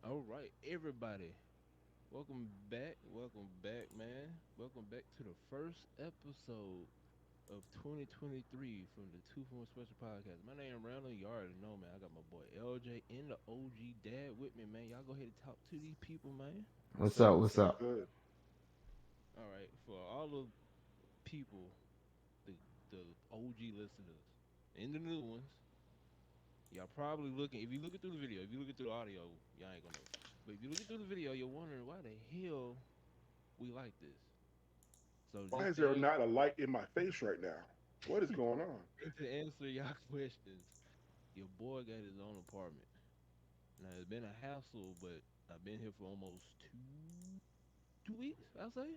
All right, everybody. Welcome back, man. Welcome back to the first episode of 2023 from the Two Form Special Podcast. My name is Randall. You already know, man. I got my boy LJ and the OG Dad with me, man. Y'all go ahead and talk to these people, man. What's up? What's What's up? good? All right, for all the people, the OG listeners and the new ones, y'all probably looking. If you looking through the video, if you looking through the audio, y'all ain't gonna know. But if you looking through the video, you're wondering why the hell we like this. So Why just is there not a light in my face right now? What is going on? to answer y'all questions, your boy got his own apartment. Now it's been a hassle, but I've been here for almost two weeks, I'll say.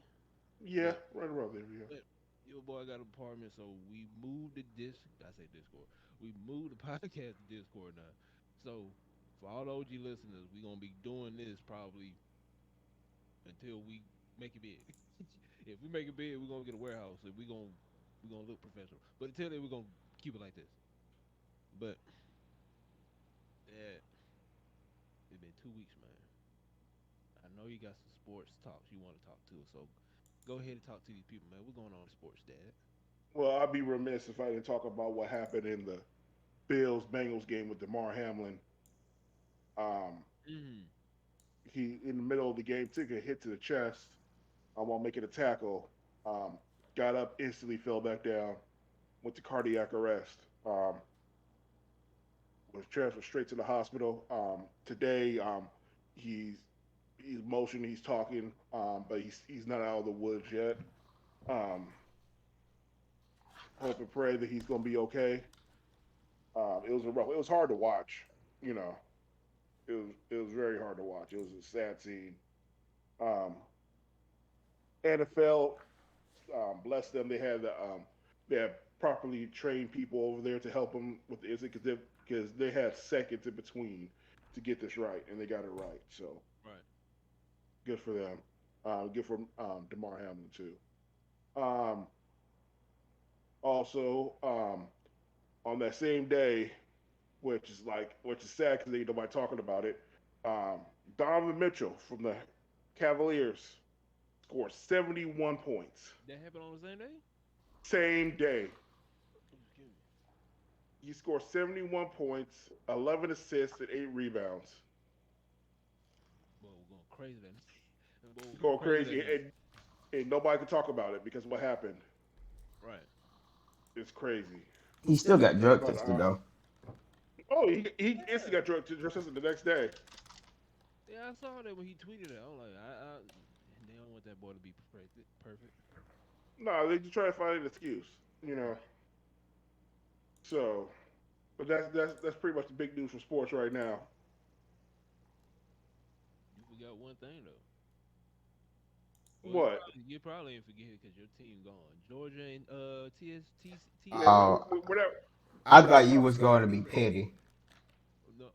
Yeah, But right around there. Yeah. but your boy got an apartment, so we moved the disc. I say Discord. We moved the podcast to Discord now. So for all the OG listeners, we gonna be doing this probably until we make it big. If we make it big, we're gonna get a warehouse and we gonna look professional. But until then, we're gonna keep it like this. But yeah, it's been 2 weeks, man. I know you got some sports talks you want to talk to, so go ahead and talk to these people, man. We're going on sports, Dad. Well, I'd be remiss if I didn't talk about what happened in the Bills Bengals game with Damar Hamlin. Um, Mm-hmm. he in the middle of the game took a hit to the chest while making a tackle. Um, got up instantly, fell back down, went to cardiac arrest. Was transferred straight to the hospital. Today, he's he's motioning, he's talking, but he's not out of the woods yet. Um, Hope and pray that he's going to be okay. It was hard to watch. You know, it was very hard to watch. It was a sad scene. Um, NFL, bless them, they had properly trained people over there to help them with the incident because they had seconds in between to get this right, and they got it right. So Right. good for them. Good for Damar Hamlin too. Um, Also, on that same day, which is sad because ain't nobody talking about it. Um, Donovan Mitchell from the Cavaliers scored 71 points. That happened on the same day. Same day, Excuse me. he scored 71 points, 11 assists, and 8 rebounds. Well, we're going crazy that night. Well, we're going Going crazy that crazy, night. and nobody could talk about it because what happened Right. is crazy. He still got drug But tested though. he Yeah. instantly got drug tested the next day. Yeah, I saw that when he tweeted it. I'm like, they don't want that boy to be perfect. Perfect. No, they just try to find an excuse, you know. Right. So, but that's pretty much the big news for sports right now. You forgot one thing though. Well, What? you probably ain't forget it because your team gone. Georgia and Yeah, TCU. Uh, we're not I we're not thought you talking was about going it. to be petty. No,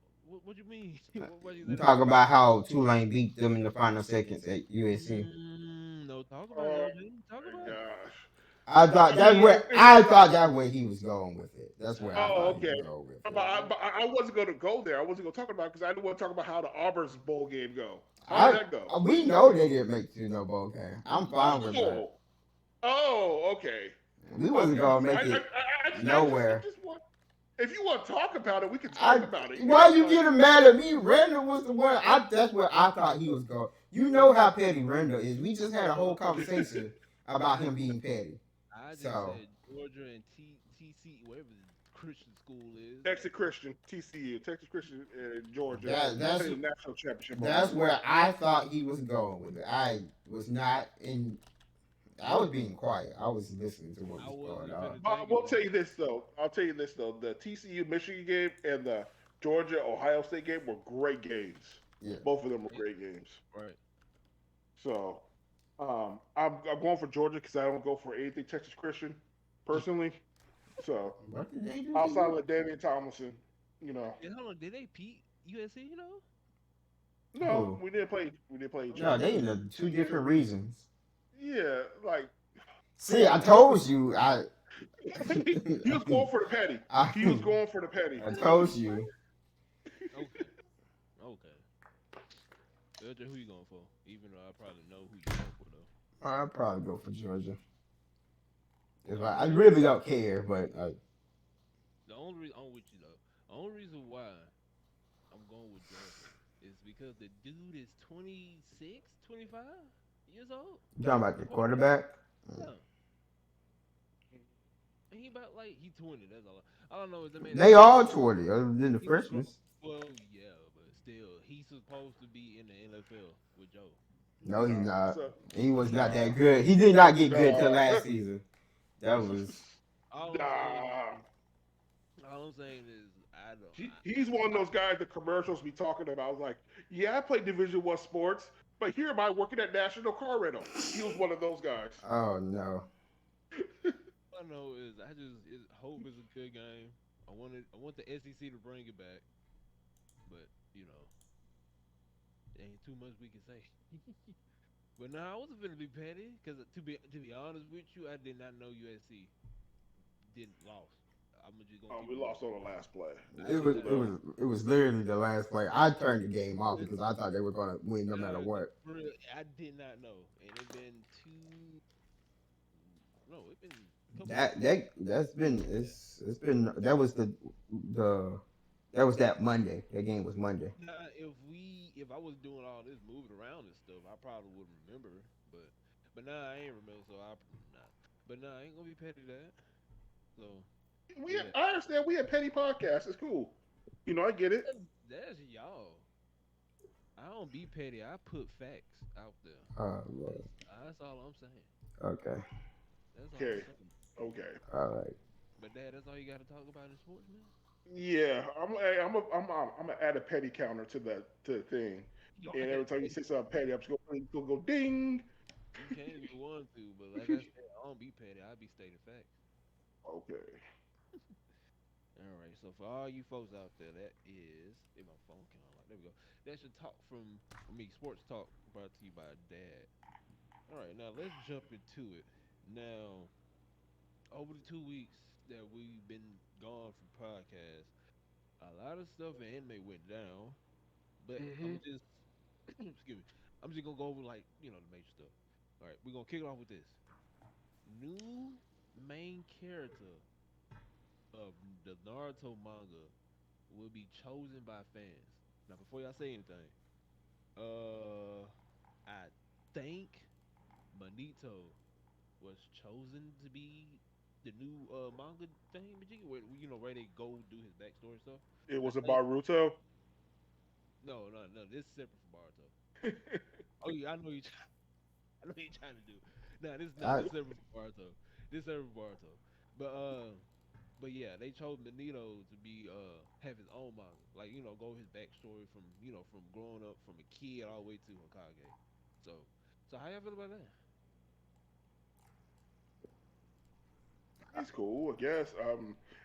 what you mean? What you You say that talk for? about how Tulane beat them in the final seconds at USC. No, talk about it, Oh LJ. Talk my about it. gosh. I thought that's where he was going with it. That's where I Oh, thought Nah, he okay. was going with But it. I wasn't going to go there. I wasn't going to talk about it because I didn't want to talk about how the Auburn's bowl game go. How did I that go? we know they didn't make it to no bowl game. I'm fine with that. Oh, oh, okay, We wasn't okay. gonna make it I nowhere. just want. If you want to talk about it, we can talk I about it. You why know, you like getting mad at me? Randall was the one. That's where I thought he was going. You know how petty Randall is. We just had a whole conversation about him being petty. I just So said Georgia and TC, whatever the Christian school is. Texas Christian, TCU, Texas Christian, Georgia that that's played a national championship that's already. where I thought he was going with it. I was not in. I was being quiet. I was listening to what I was wasn't going even on. finna But I take it, will man. tell you this though. I'll tell you this though. The TCU Michigan game and the Georgia Ohio State game were great games. Yeah. Both of them were Yeah, great games. right. So I'm going for Georgia because I don't go for anything Texas Christian personally. So What did they do to outside you? of Damian Tomlinson, you know, And hold on, did they beat USC? You know? no, Who? we didn't play each No, other. they in the two different reasons. Yeah, like See, I told you. he was going for the petty. I, He was going for the petty. I told you. Okay, okay. LJ, who you going for? Even though I probably know who you going for though. I'd probably go for Georgia. The If only I reason really don't care, but the only reason I'm with you though. The only reason why I'm going with Georgia is because the dude is 26, 25 years old. you talking about The the quarterback. quarterback? Yeah. And he about like he 20. That's all. I don't know. Is the man They still? all 20, other than the He was freshmen. well, yeah, but still, he's supposed to be in the NFL with Joe. No, he's Nah, not. so, He was not nah, that good. He did not get good till nah, last season. That was All I'm saying, nah. all I'm saying is, I don't. He's one of those guys the commercials be talking about. Like, yeah, I play Division 1 sports, but here am I working at National Car Rental. He was one of those guys. oh no. All I know is, hope is a good game. I want the SEC to bring it back, but you know, there ain't too much we can say. But no, I wasn't finna be petty, cause to be honest with you, I did not know USC didn't lost. I'm just gonna keep We it real. lost on the last play. I It did was not it know. was it was literally the last play. I turned the game off This, because I thought they were gonna win no matter nah, what. for real, I did not know, and it been two. No, it been a couple That weeks. that that's been it's been the that was that Monday. That game was Monday. Nah, if I was doing all this moving around and stuff, I probably would remember. But nah, I ain't remember. So nah. But nah, I ain't gonna be petty to that. So yeah, I understand we have petty podcasts. It's cool. I get it. that's y'all. I don't be petty. I put facts out there. Oh Lord. That's all I'm saying. Okay. That's all I'm Okay. saying. Okay. All right. But Dad, that's all you got to talk about in sports, man. Yeah, I'm gonna add a petty counter to the thing, You and add every time you say something petty, I'm just gonna go ding. You can if you want to, but like I said, I don't be petty. I be stating facts. Okay. All right. So for all you folks out there, that is if my phone can unlock. There we go. That's your talk from me. Sports talk brought to you by Dad. All right. Now let's jump into it. Now over the 2 weeks that we've been gone from podcasts, a lot of stuff in anime went down. But Hmm. I'm just excuse me. I'm just gonna go over like the major stuff. All right. We're gonna kick it off with this new main character of the Naruto manga will be chosen by fans. Now, before y'all say anything, uh, I think Manito was chosen to be the new manga thing, where where they go do his backstory and stuff. It I was a think Baruto. no, no, no. This is separate from Baruto. Oh yeah, I know you. I know what you're trying to do. Nah, I this separate from Baruto. This separate from Baruto. But But yeah, they chose Benito to be have his own manga, like go his backstory from from growing up from a kid all the way to Hokage. So, so how y'all feel about that? He's cool, I guess.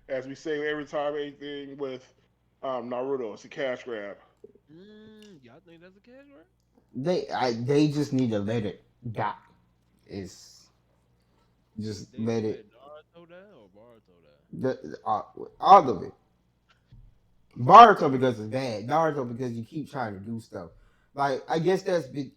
As we say every time, anything with Naruto, it's a cash grab. Y'all think that's a cash grab? they just need to let it die. It's just They let gonna it let Naruto die or Boruto die? all of it. Baruto because it's bad. Naruto because you keep trying to do stuff. Like I guess that's been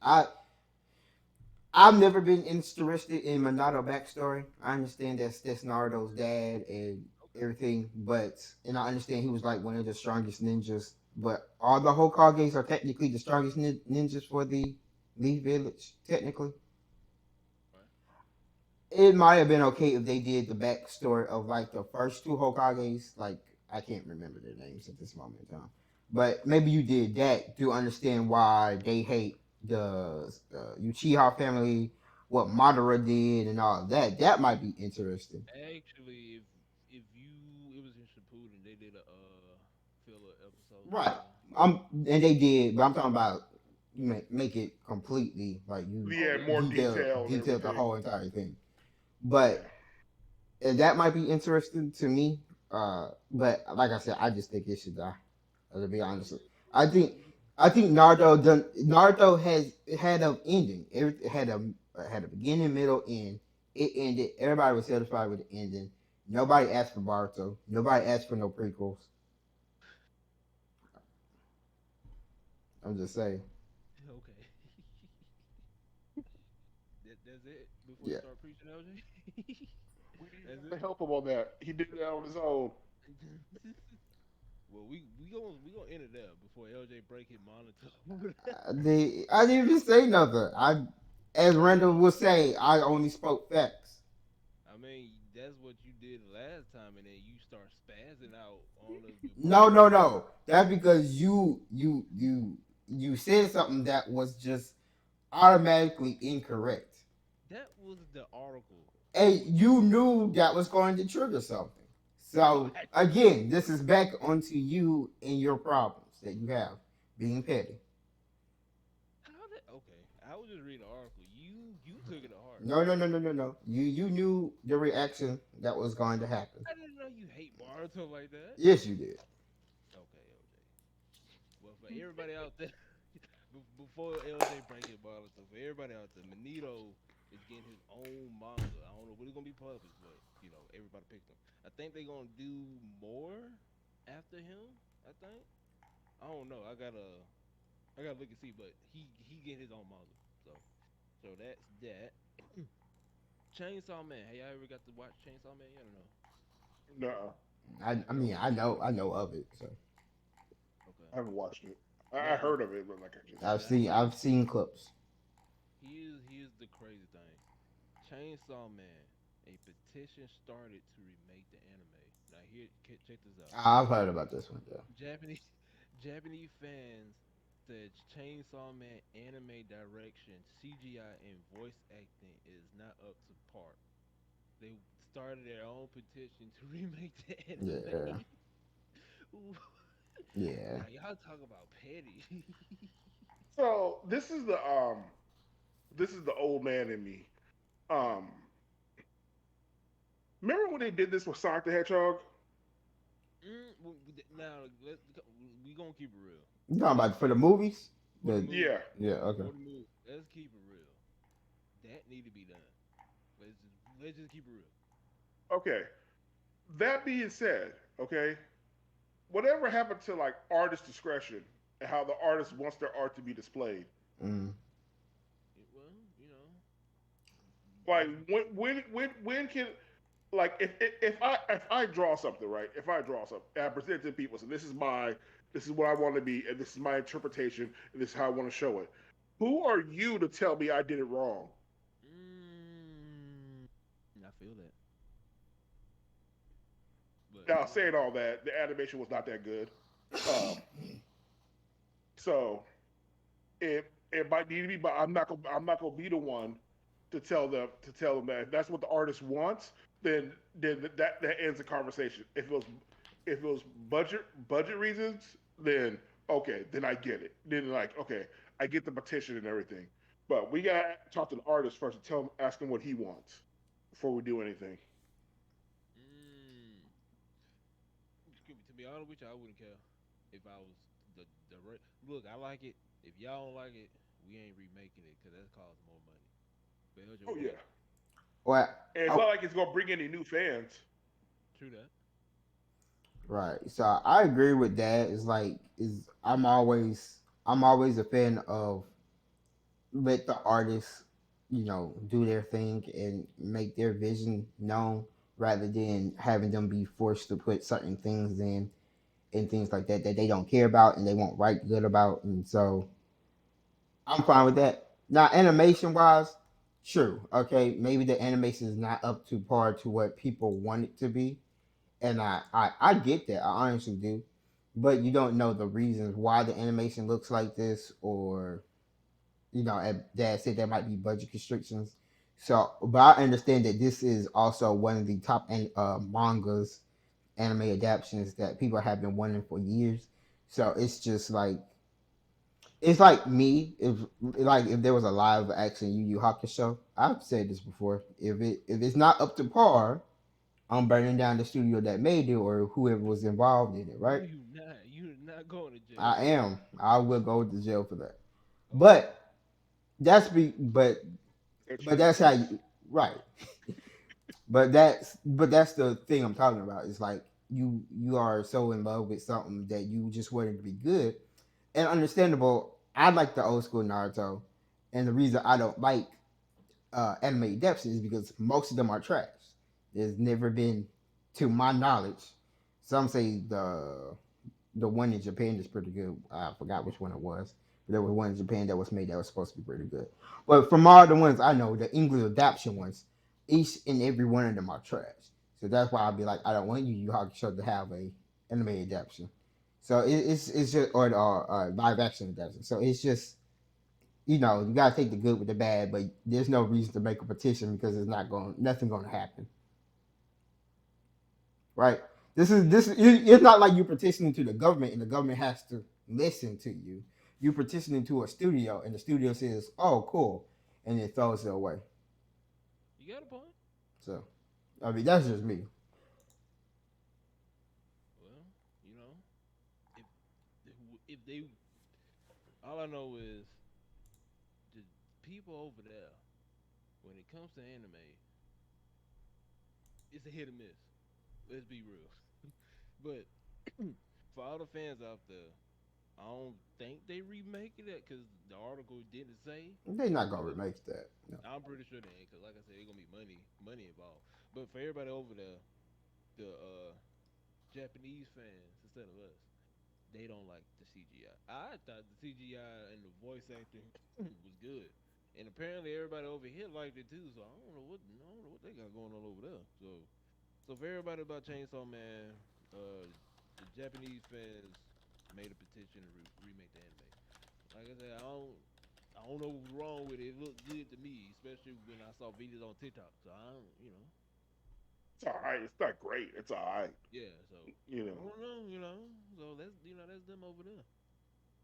I've never been interested in Minato backstory. I understand that's Naruto's dad and Okay, everything, but and I understand he was like one of the strongest ninjas. But all the Hokages are technically the strongest ninjas for the Leaf Village. Technically, right. it might have been okay if they did the backstory of like the first two Hokages. Like I can't remember their names at this moment in time, but maybe you did that to understand why they hate the Uchiha family, what Madara did, and all of that. That might be interesting. Actually, if you it was in Shippuden, they did a filler episode Right. there. And they did, but I'm talking about you make it completely like you Yeah, Okay, more detail and detail the everything. whole entire thing. Yeah. But that might be interesting to me. But like I said, I just think it should die. To be honest, I think I think Naruto has had an ending. It had a beginning, middle, end. It ended. Everybody was satisfied with the ending. Nobody asked for Naruto. Nobody asked for no prequels. I'm just saying. Okay. That's it. Before you Yeah. start preaching, LJ. We didn't That's have it. to help him on that. He did that on his own. Well, we gonna end it there before LJ break his monitor. I didn't even say nothing. As Randall was saying, I only spoke facts. I mean, that's what you did last time, and then you start spazzing out on us before No, that. no, no. That's because you said something that was just automatically incorrect. That was the article. And What you? you knew that was going to trigger something. No, So again, this is back onto you and your problems that you have being petty. how did? Okay, I was just reading the article. You took it to heart. No, no, no, no, no, no. You knew the reaction that was going to happen. I didn't know you hate Naruto like that. Yes, you did. Okay, LJ. Well, for everybody out there, before LJ break it, Naruto, for everybody out there, Manito is getting his own manga. I don't know when it's gonna be published, but everybody picked him. I think they're gonna do more after him. I think. I don't know. I gotta look and see, but he get his own manga. So that's that. Chainsaw Man. Hey, y'all ever got to watch Chainsaw Man? I don't know. No, I No. mean, I know of it. So Okay. I haven't watched it. I Now, heard of it, but like I just I've now seen I've seen clips. here's the crazy thing. Chainsaw Man. A petition started to remake the anime. Now here, check this out. I've heard about this one. Yeah. Japanese Japanese fans said Chainsaw Man anime direction, CGI, and voice acting is not up to par. They started their own petition to remake the Yeah. anime. Ooh. Yeah. Now y'all talk about petty. so this is the old man in me. Um, Remember when they did this with Sonic the Hedgehog? Now we gonna keep it real. You talking about for the movies? For the The Yeah. movie, Yeah. Okay. for the movie, let's keep it real. That need to be done. Let's just keep it real. Okay. That being said, okay, whatever happened to like artist discretion and how the artist wants their art to be displayed? Mm. Well, Like let's. when can like if I draw something right, if I draw something and I present it to people, so this is what I want to be, and this is my interpretation, and this is how I want to show it. Who are you to tell me I did it wrong? Mm, I feel that, but Now, saying all that, the animation was not that good. Um, so it might need to be, but I'm not gonna be the one to tell them that if that's what the artist wants, then that ends the conversation. If it was budget reasons, then okay, then I get it. Then like okay, I get the petition and everything, but we gotta talk to the artist first and ask him what he wants before we do anything. mm, to be honest with you, I wouldn't care if I was the look. I like it. If y'all don't like it, we ain't remaking it because that costs more money. But LJ, Oh what you yeah, got? Well, and it's oh, not like it's gonna bring any new fans. True that. right. So I agree with that. It's like is I'm always a fan of let the artists, do their thing and make their vision known rather than having them be forced to put certain things in and things like that that they don't care about and they won't write good about. And so I'm fine with that. Now, animation wise, true. Okay, maybe the animation is not up to par to what people want it to be, and I get that. I honestly do, but you don't know the reasons why the animation looks like this, or Dad said there might be budget constrictions. So, but I understand that this is also one of the top mangas anime adaptations that people have been wanting for years. So it's just like it's like me if there was a live action Yu Yu Hakusho. I've said this before. If it's not up to par, I'm burning down the studio that made it or whoever was involved in it. No, Right? you not. You not going to jail for I that. am. I will go to jail for that. Okay. But that's be That's but you, that's how Chris. you right. But that's the thing I'm talking about. It's like you are so in love with something that you just want it to be good and understandable. I like the old school Naruto, and the reason I don't like anime adaptations is because most of them are trash. There's never been, to my knowledge, some say the one in Japan is pretty good. I forgot which one it was. But there was one in Japan that was made that was supposed to be pretty good. But from all the ones I know, the English adaptation ones, each and every one of them are trash. So that's why I'd be like, I don't want Yu Yu Hakusho to have a anime adaptation. So it's just or live action adaptation. So it's just you gotta take the good with the bad, but there's no reason to make a petition because it's not going nothing gonna happen. Right? It's not like you petitioning to the government and the government has to listen to you. You petitioning to a studio and the studio says, "Oh, cool," and it throws it away. You got a point. So, I mean, that's just me. Well, you know, if if they, all I know is the people over there, when it comes to anime, it's a hit or miss. Let's be real. But for all the fans out there, I don't think they remaking it because the article didn't say. They're not gonna But remake that. No. I'm pretty sure they ain't, because like I said, it's gonna be money involved. But for everybody over there, the Japanese fans instead of us, they don't like the CGI. I thought the CGI and the voice acting was good, and apparently everybody over here liked it too. So I don't know what they got going on over there. So for everybody about Chainsaw Man, the Japanese fans made a petition to remake the anime. Like I said, I don't know what's wrong with it. It looked good to me, especially when I saw videos on TikTok. So It's all right. It's not great. It's all right. yeah. So You I know. don't know. So that's them over there.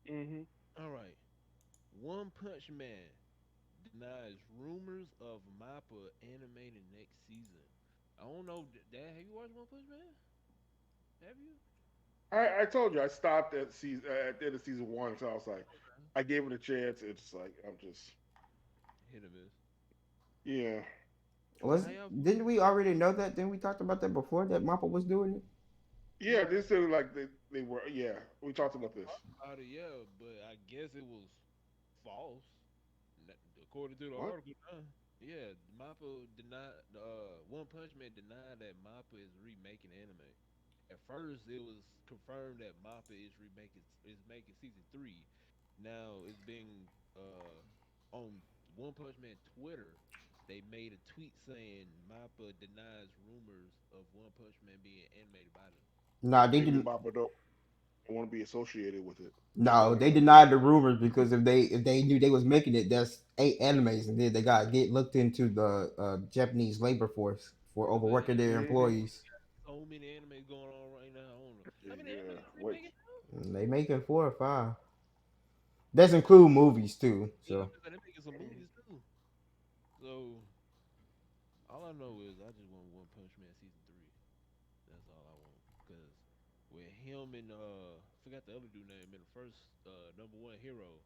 Hmm. All right. One Punch Man denies rumors of Mappa animated next season. I don't know. Dad, have you watched One Punch Man? Have you? I told you I stopped at season at the end of season one, so I was like, Okay. I gave it a chance. It's like I'm just Hit or miss. yeah. Well, Was how y'all didn't feel? we already know that? Didn't we talked about that before that Mappa was doing it? Yeah, this is like they were. Yeah, we talked about this. Talked about it, yeah, but I guess it was false, according to the What? article. Yeah, Mappa denied. One Punch Man denied that Mappa is remaking anime. At first, it was confirmed that Mappa is making season three. Now it's being on One Punch Man Twitter. They made a tweet saying Mappa denies rumors of One Punch Man being animated by them. No, they Maybe didn't. Mappa don't want to be associated with it. That's No, all I they know. denied the rumors because if they knew they was making it, that's 8 animes, and then they got get looked into the Japanese labor force for I'm saying overworking their Hmm. employees. so many animes going on right now. I don't know how many Yeah. animes they Wait. making. And they making 4 or 5. That's include movies too. Yeah, So they're making some movies too. So all I know is I just want One Punch Man season three. That's all I want. Cause with him and forgot the other dude name in the first number one hero,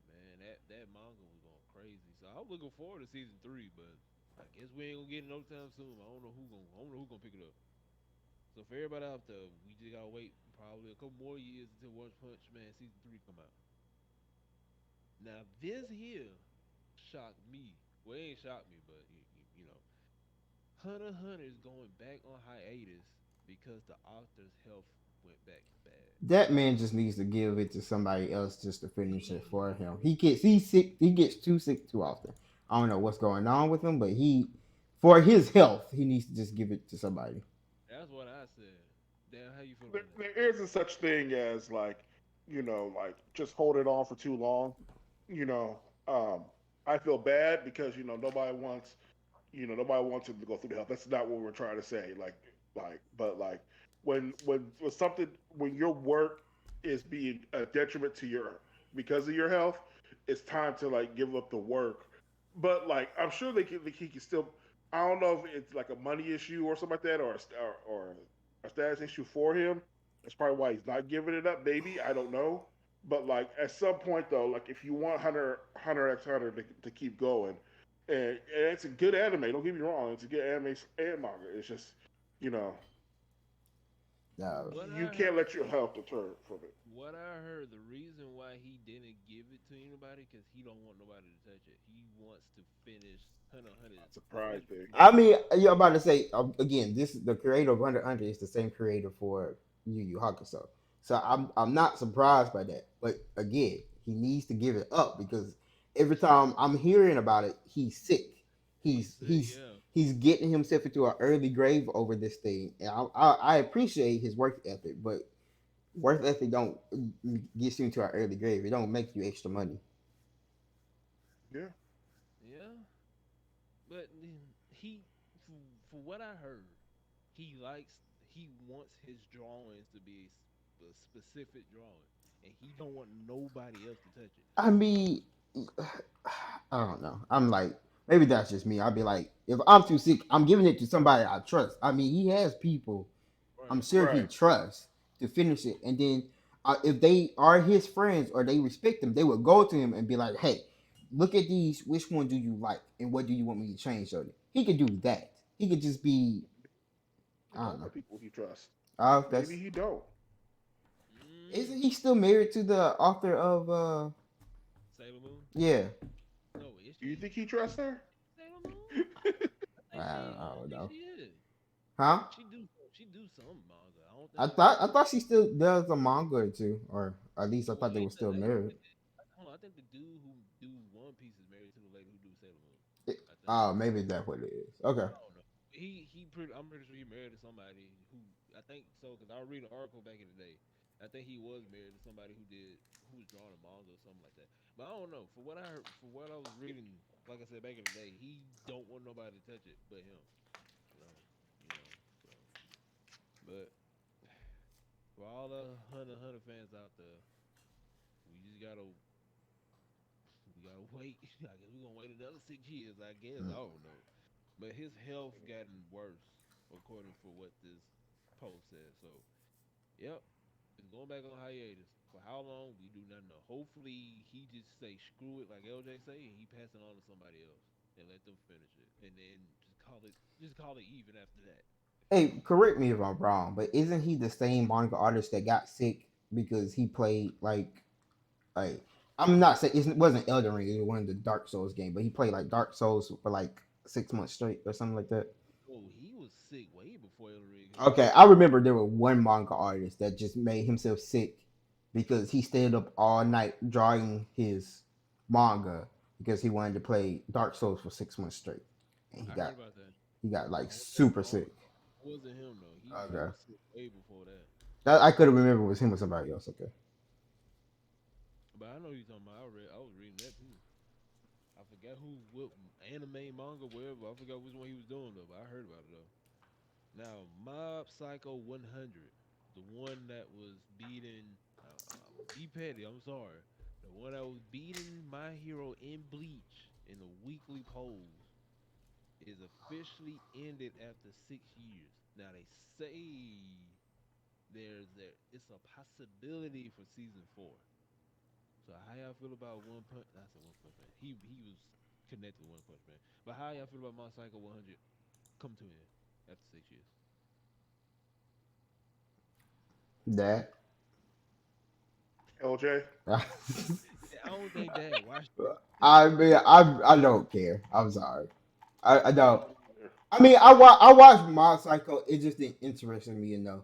man, that manga was going crazy. So I'm looking forward to season three, but I guess we ain't gonna get it no time soon. I don't know who gonna pick it up. So for everybody out there, we just gotta wait probably a couple more years until One Punch Man season three come out. Now this here shocked me. Well, it ain't shocked me, but Hunter x Hunter is going back on hiatus because the author's health went back bad. that man just needs to give it to somebody else just to finish it for him. He's sick. He gets too sick too often. I don't know what's going on with him, but for his health, he needs to just give it to somebody. That's what I said. Damn, how you feel There, about that? there isn't such thing as like like just hold it on for too long. You know, I feel bad because nobody wants him to go through the health. That's not what we're trying to say. But like when something when your work is being a detriment to your because of your health, it's time to like give up the work. But like I'm sure he can still. I don't know if it's like a money issue or something like that, or a status issue for him. That's probably why he's not giving it up. Maybe I don't know. But like at some point though, like if you want Hunter X Hunter to keep going, and it's a good anime. Don't get me wrong; it's a good anime and manga. It's just, you know, No. What You I can't heard, let your health deter from it. what I heard, the reason why he didn't give it to anybody because he don't want nobody to touch it. He wants to finish Hunter x Hunter That like surprised me. I mean, you're about to say again. This the creator of Hunter x Hunter is the same creator for Yu Yu Hakusho. So I'm not surprised by that. But again, he needs to give it up because every time I'm hearing about it, he's sick. he He's said, he's yeah. he's getting himself into an early grave over this thing. And I appreciate his work ethic, but work ethic don't get you into an early grave. It don't make you extra money. Yeah. Yeah, but he, for, for what I heard, he likes, he wants his drawings to be a specific drawing, and he don't want nobody else to touch it. I mean, I don't know. I'm like, maybe that's just me. I'd be like, if I'm too sick, I'm giving it to somebody I trust. I mean, he has people I'm Right. sure he Right. trusts to finish it. And then if they are his friends or they respect him, they will go to him and be like, hey, look at these. Which one do you like? And what do you want me to change on it? He could do that. He could just be, He I don't don't know. got people he trusts. Maybe That's he don't. isn't Mm. he still married to the author of Sailor Moon? yeah. No, is Do you she think he trusts her? Sailor Moon? I I don't don't think know. she is. Huh? She do some manga. I don't I think thought I she. thought she still does a manga or two, or at least I Well, thought they were ain't the still I think married. hold on, I think the dude who do One Piece is married to the lady who do Sailor Moon. I think. Oh, maybe that's what it is. Okay. I don't know. I'm pretty sure he married to somebody who I think so because I was reading an article back in the day. I think he was married to somebody who was drawing a manga or something like that. But I don't know. For what I heard, for what I was reading, like I said back in the day, he don't want nobody to touch it but him. You know, you know. So, but for all the Hunter fans out there, we just gotta we gotta wait. I guess we're gonna wait another 6 years. I guess I don't know. But his health gotten worse according for what this post said. So, yep, it's going back on hiatus. For how long we do not know. Hopefully he just say screw it like LJ say and he pass it on to somebody else and let them finish it. And then just call it even after that. Hey, correct me if I'm wrong, but isn't he the same manga artist that got sick because he played like I'm not saying it wasn't Elden Ring, it was one of the Dark Souls game, but he played like Dark Souls for like 6 months straight or something like that. Oh, he was sick way before Elden Ring came Okay, out. I remember there was one manga artist that just made himself sick because he stayed up all night drawing his manga because he wanted to play Dark Souls for 6 months straight, and I heard about that. he got I like don't think super I don't, sick. it wasn't him though. He Okay, was sick way before that. that I could have remembered it was him or somebody else. Okay. But I know you talking about. I was reading that too. I forgot what anime, manga, wherever. I forgot which one he was doing though, but I heard about it though. Now, Mob Psycho 100, the one that was beating, I'm gonna be petty. I'm sorry. The one that was beating My Hero in Bleach in the weekly polls is officially ended after 6 years. Now they say it's a possibility for season 4. So how y'all feel about One Punch? I said One Punch Man. He was connected with One Punch Man. But how y'all feel about My Psycho 100 come to an end after 6 years? That. LJ. Yeah, I don't think Dad watched it. I mean, I don't care. I'm sorry. I I don't. don't either. I mean, I watched Mob Psycho. It just didn't interest me enough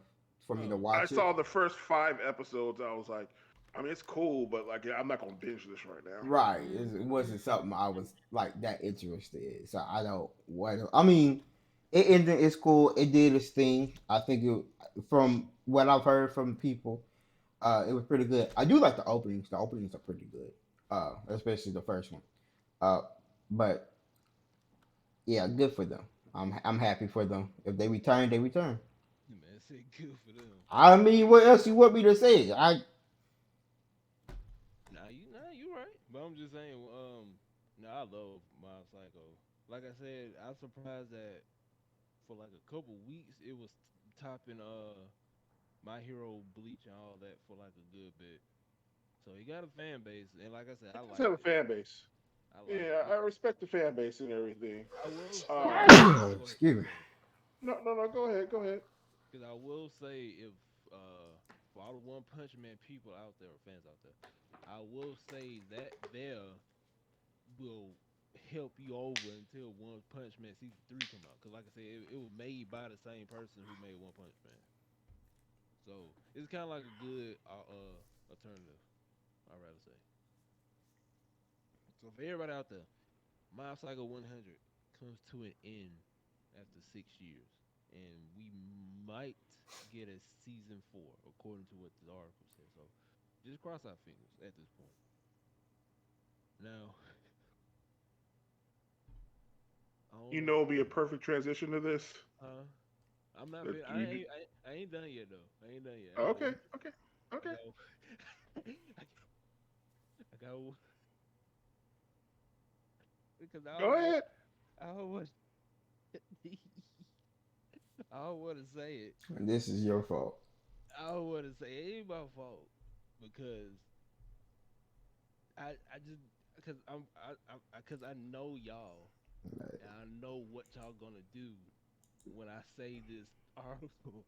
for me to Oh, I watch it. saw the first 5 episodes. I was like, I mean, it's cool, but like, yeah, I'm not gonna binge this right now. Right. It mm, wasn't something I was like that interested in. So I don't. What? I mean, it ended. It's cool. It did its thing. I think from what I've heard from people, it was pretty good. I do like the openings. The openings are pretty good. Especially the first one. Uh, but yeah, good for them. I'm happy for them. If they return, they return. man, say good for them. I mean, what else you want me to say? Nah, you right. But I'm just saying, nah, I love Mob Psycho. Like I said, I'm surprised that for like a couple weeks it was topping My Hero Bleach and all that for like a good bit. So he got a fan base, and like I said, I It does have liked a it. fan base. I liked Yeah, it. I respect the fan base and everything. I will say, Um, go ahead, Excuse me. go ahead. no, no, no. Go ahead, go ahead. Because I will say, if for all the One Punch Man people out there or fans out there, I will say that there will help you over until One Punch Man season 3 come out. Because like I said, it was made by the same person who made One Punch Man, so it's kind of like a good alternative. I'd rather say. So for everybody out there, Mob Psycho 100 comes to an end after 6 years, and we might get a season four, according to what the article says. So just cross our fingers at this point. Now, I don't You know. know, it'll be a perfect transition to this. Uh, I'm not. That I you, ain't. I ain't done yet though. I ain't done yet. I got okay, one. okay, I okay. got. I got one because Go ahead. I don't want. I don't want to say it. This is your fault. I don't want to say it ain't my fault because I just because because I know y'all and I know what y'all gonna do when I say this article,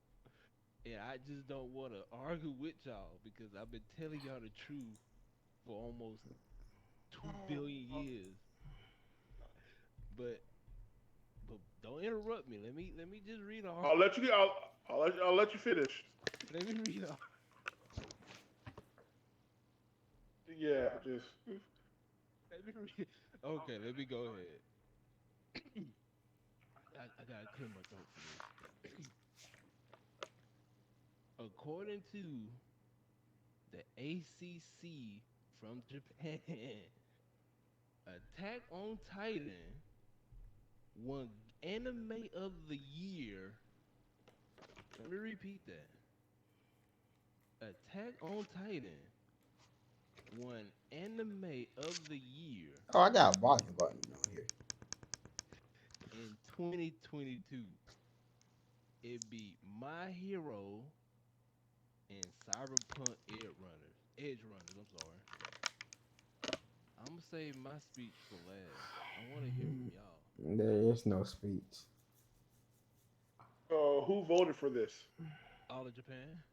and I just don't want to argue with y'all because I've been telling y'all the truth for almost 2 billion years. But don't interrupt me. Let me just read the I'll let you. I'll let you finish. let me read the Yeah, just let me read. Okay, let me go ahead. I gotta clear my throat for this. According to the ACC from Japan, Attack on Titan won Anime of the Year. Let me repeat that. Attack on Titan won Anime of the Year Oh, I got a volume button on here. in 2022. It beat My Hero and Cyberpunk Edge Runners. I'm sorry. I'm gonna save my speech for last. I want to hear from y'all. There is no speech. who voted for this? All of Japan.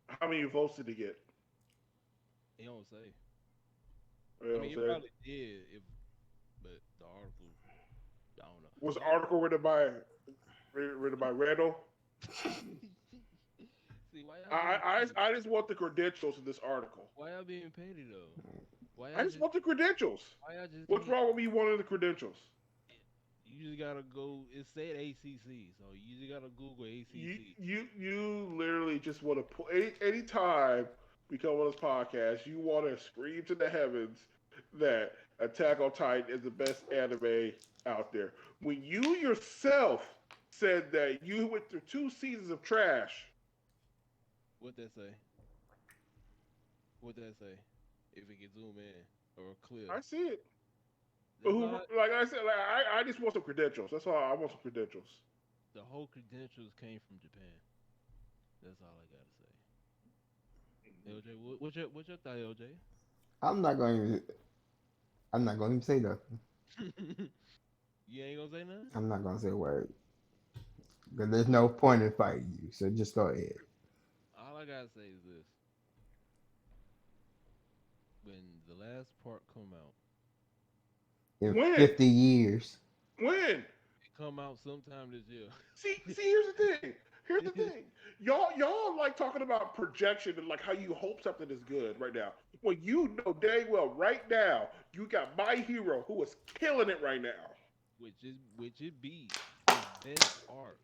How many votes did he get? It don't say. You I know what I'm mean, it saying? probably did if, but the article, I don't know. Was the But article written by Randall? see, why y'all being petty? I just want the credentials of this article. Why y'all being petty though? Why I y'all just just want the credentials. why y'all just What's can't? wrong with me wanting the credentials? You just gotta go. It said ACC, so you just gotta Google You ACC. you you literally just want to put any time we come on this podcast, you want to scream to the heavens that Attack on Titan is the best anime out there. When you yourself said that you went through 2 seasons of trash, What that say? What that say? If it can zoom in or clear. I see it. But That's all. like I said, like I just want some credentials. That's all. I want some credentials. The whole credentials came from Japan. That's all I gotta say. LJ, what's your thought, LJ? I'm not going to. I'm not going to say nothing. You ain't gonna say nothing. I'm not going to say a word because there's no point in fighting you. So just go ahead. All I gotta say is this: when the last part come out, In When? 50 years. When? it come out sometime this year. See, here's the thing. Here's the thing. Y'all like talking about projection and like how you hope something is good right now. Well, you know dang well right now you got my hero who is killing it right now. Which it beat his best art.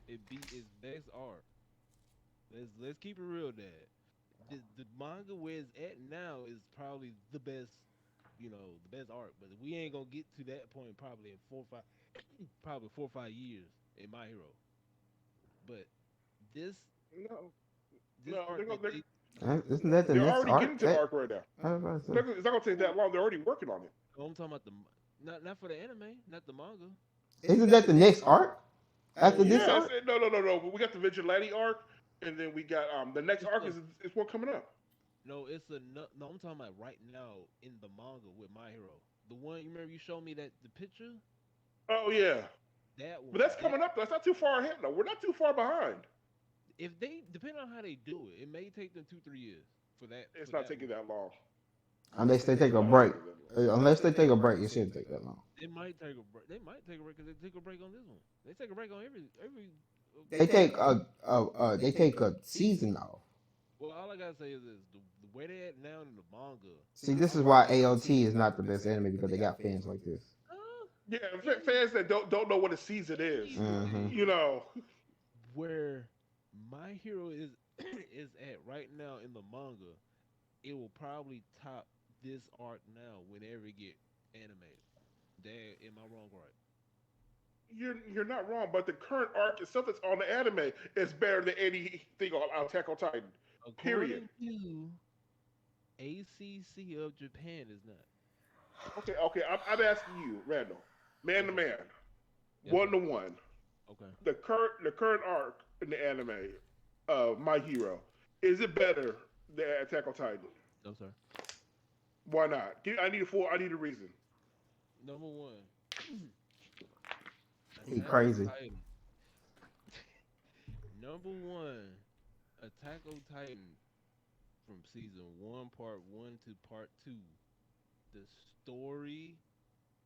It beat his best art. Let's keep it real, Dad. The manga where it's at now is probably the best, the best art. But we ain't gonna get to that point probably in 4 or 5, probably 4 or 5 years in My Hero. But this No, this no, art that they Isn't that the they're next already getting arc? to the arc right now. I was about to say. It's not gonna take that long. They're already working on it. oh, I'm talking about not for the anime, not the manga. Isn't that the next arc? After this Yes, arc? no. We got the vigilante arc, and then we got the next It's arc a is what coming up. no, it's a no. I'm talking about right now in the manga with My Hero. The one you remember you showed me that the picture. Oh yeah, that But one, that's that coming up. That's not too far ahead. No, we're not too far behind. if they depending on how they do it, it may take them 2 3 years for It's not that taking one. that long. Unless they take It's a not break. taking that long. Unless they take a break, it shouldn't take that long. They might take a break. They might take a break because they took a break on this one. They take a break on every. They take a season off. Well, all I gotta say is this: the way they at now in the manga. See, this is why AOT is not the best anime because they got fans like this. Yeah, It fans that don't know what a season is, Hmm. you know. where my hero is is at right now in the manga, it will probably top this arc now whenever it get animated. Dad, am I wrong? Right? You're not wrong, but the current arc itself that's on the anime is better than anything on Attack on Titan. Period. According to ACC of Japan, is not. Okay. I'm asking you, Randall, man Yes, to sir. man, Yes, one sir. to one. Okay. The current arc in the anime of My Hero, is it better than Attack on Titan? No, sir. Why not? I need a reason. Number one, He Attack on crazy. Titan. Number one, Attack on Titan from season one, part one to part two. The story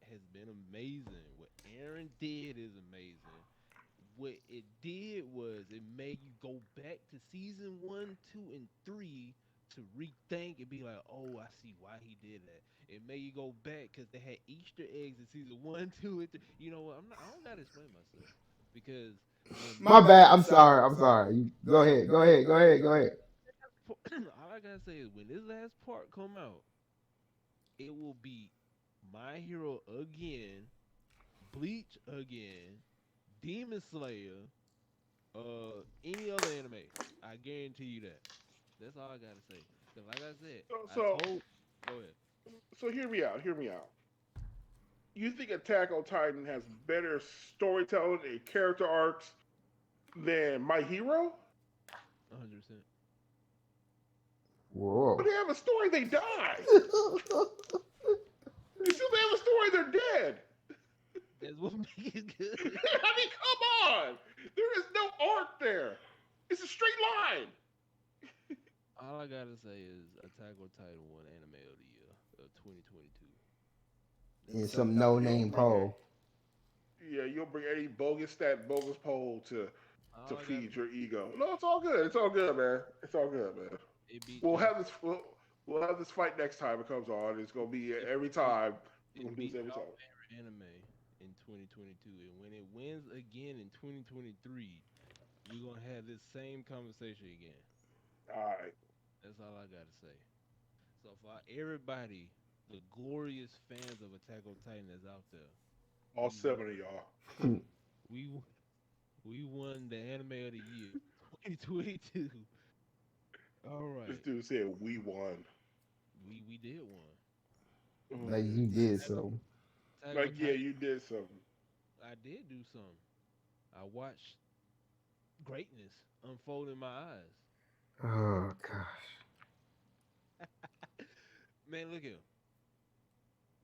has been amazing. What Aaron did is amazing. What it did was it made you go back to season one, two, and three to rethink and be like, oh, I see why he did that. It made you go back because they had Easter eggs in season one, two, and three. You know what? I don't gotta explain myself because when My this bad. I'm sorry. I'm sorry. Go ahead. Go ahead. Go ahead. Go ahead. all I gotta say is when this last part come out, it will be My Hero again, Bleach again, Demon Slayer, any other anime. I guarantee you that. That's all I gotta say. Cause like I said, So I so told. Go ahead. so hear me out. Hear me out. You think Attack on Titan has better storytelling and character arcs than My Hero? 100%. But Whoa. they have a story. They die. You still they have a story. They're dead. That's what makes it good. I mean, come on. There is no arc there. It's a straight line. All I gotta say is Attack on Titan won Anime of the Year of 2022. That's In all I some got. no You'll name bring a poll. yeah. You'll bring any bogus poll to All I got. feed your ego. No, it's all good. It's all good, man. It's all good, man. It beat We'll Job. have this. We'll have this fight next time it comes on. It's gonna be It, every it, time. We're it gonna do beat this every our time. favorite anime in 2022, and when it wins again in 2023, we're gonna have this same conversation again. All right, That's all I gotta say. So for everybody, the glorious fans of Attack on Titan that's out there, all we won. 7 of y'all. We w- we won the Anime of the Year 2022. All This right, dude said we won. we did one. Like you did so. Attack on Like, yeah, Titan. you did something. I did do something. I watched greatness unfold in my eyes. Oh gosh. Man, look here.